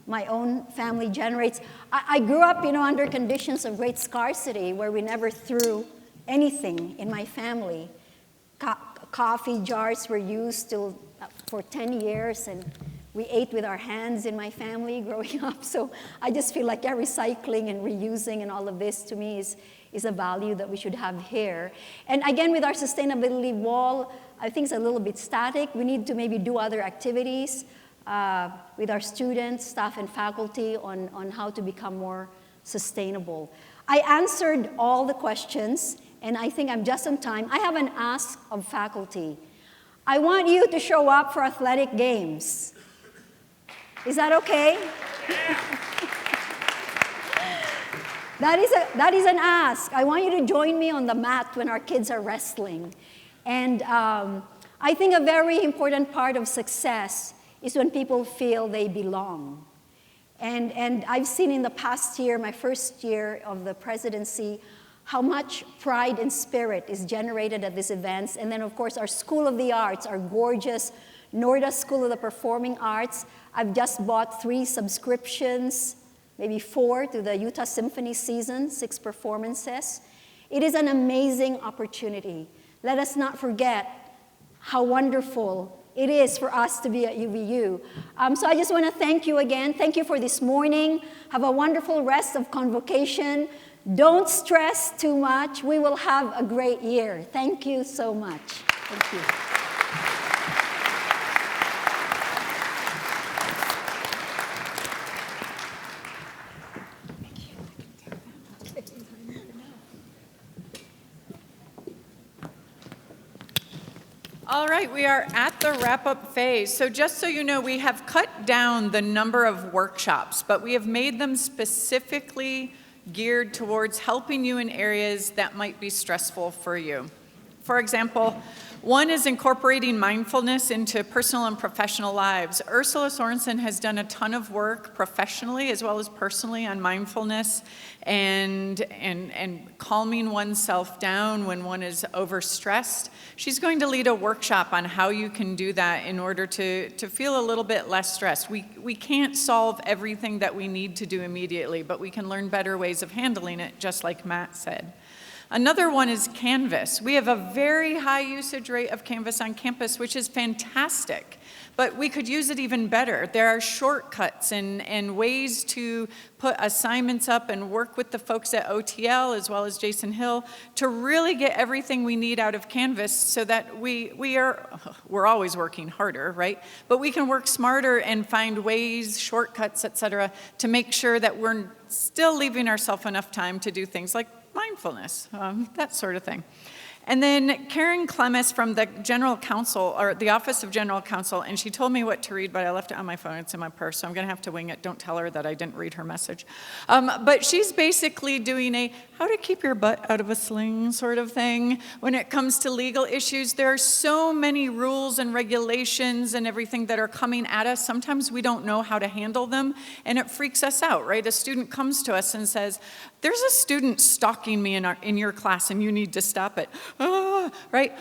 my own family generates. I grew up, you know, under conditions of great scarcity where we never threw anything in my family. Coffee jars were used for 10 years, and we ate with our hands in my family growing up. So I just feel like recycling and reusing and all of this to me is a value that we should have here. And again, with our sustainability wall, I think it's a little bit static. We need to maybe do other activities with our students, staff, and faculty on how to become more sustainable. I answered all the questions, and I think I'm just on time. I have an ask of faculty. I want you to show up for athletic games. Is that okay? That is an ask. I want you to join me on the mat when our kids are wrestling. And I think a very important part of success is when people feel they belong. And I've seen in the past year, my first year of the presidency, how much pride and spirit is generated at these events. And then, of course, our School of the Arts, our gorgeous Norda School of the Performing Arts. I've just bought 3 subscriptions, maybe 4, to the Utah Symphony season, 6 performances. It is an amazing opportunity. Let us not forget how wonderful it is for us to be at UVU. So I just want to thank you again. Thank you for this morning. Have a wonderful rest of Convocation. Don't stress too much. We will have a great year. Thank you so much. Thank you. All right, we are at the wrap-up phase. So just so you know, we have cut down the number of workshops, but we have made them specifically geared towards helping you in areas that might be stressful for you. For example, one is incorporating mindfulness into personal and professional lives. Ursula Sorensen has done a ton of work professionally as well as personally on mindfulness and calming oneself down when one is overstressed. She's going to lead a workshop on how you can do that in order to feel a little bit less stressed. We can't solve everything that we need to do immediately, but we can learn better ways of handling it, just like Matt said. Another one is Canvas. We have a very high usage rate of Canvas on campus, which is fantastic, but we could use it even better. There are shortcuts and ways to put assignments up and work with the folks at OTL as well as Jason Hill to really get everything we need out of Canvas so that we're always working harder, right? But we can work smarter and find ways, shortcuts, et cetera, to make sure that we're still leaving ourselves enough time to do things like mindfulness, that sort of thing. And then Karen Clemes from the General Counsel, or the Office of General Counsel, and she told me what to read, but I left it on my phone. It's in my purse, so I'm going to have to wing it. Don't tell her that I didn't read her message. But she's basically doing a how to keep your butt out of a sling sort of thing when it comes to legal issues. There are so many rules and regulations and everything that are coming at us. Sometimes we don't know how to handle them, and it freaks us out, right? A student comes to us and says, there's a student stalking me in your class, and you need to stop it. Right?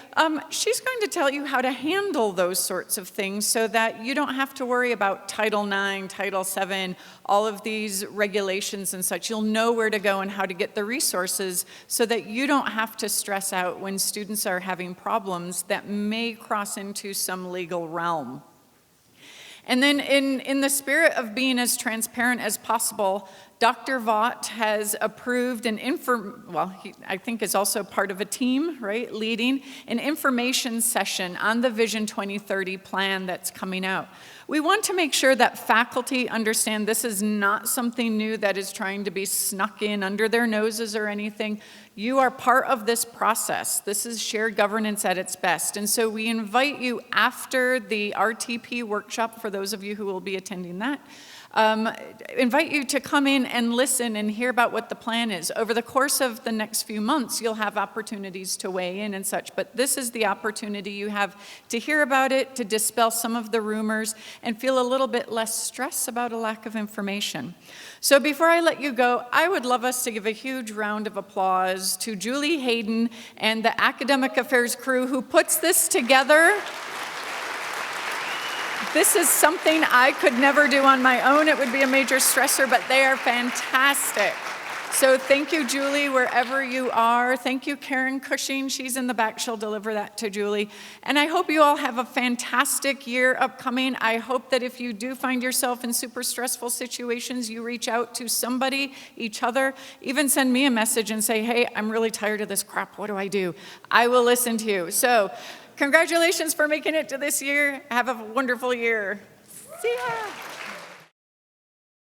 She's going to tell you how to handle those sorts of things so that you don't have to worry about Title IX, Title VII, all of these regulations and such. You'll know where to go and how to get the resources so that you don't have to stress out when students are having problems that may cross into some legal realm. And then in the spirit of being as transparent as possible, Dr. Vaught has approved I think is also part of a team, right, leading an information session on the Vision 2030 plan that's coming out. We want to make sure that faculty understand this is not something new that is trying to be snuck in under their noses or anything. You are part of this process. This is shared governance at its best. And so we invite you after the RTP workshop, for those of you who will be attending that, invite you to come in and listen and hear about what the plan is. Over the course of the next few months, you'll have opportunities to weigh in and such, but this is the opportunity you have to hear about it, to dispel some of the rumors, and feel a little bit less stress about a lack of information. So before I let you go, I would love us to give a huge round of applause to Julie Hayden and the Academic Affairs crew who puts this together. This is something I could never do on my own. It would be a major stressor, but they are fantastic. So thank you, Julie, wherever you are. Thank you, Karen Cushing. She's in the back. She'll deliver that to Julie. And I hope you all have a fantastic year upcoming. I hope that if you do find yourself in super stressful situations, you reach out to somebody, each other. Even send me a message and say, hey, I'm really tired of this crap. What do I do? I will listen to you. So congratulations for making it to this year. Have a wonderful year. See ya.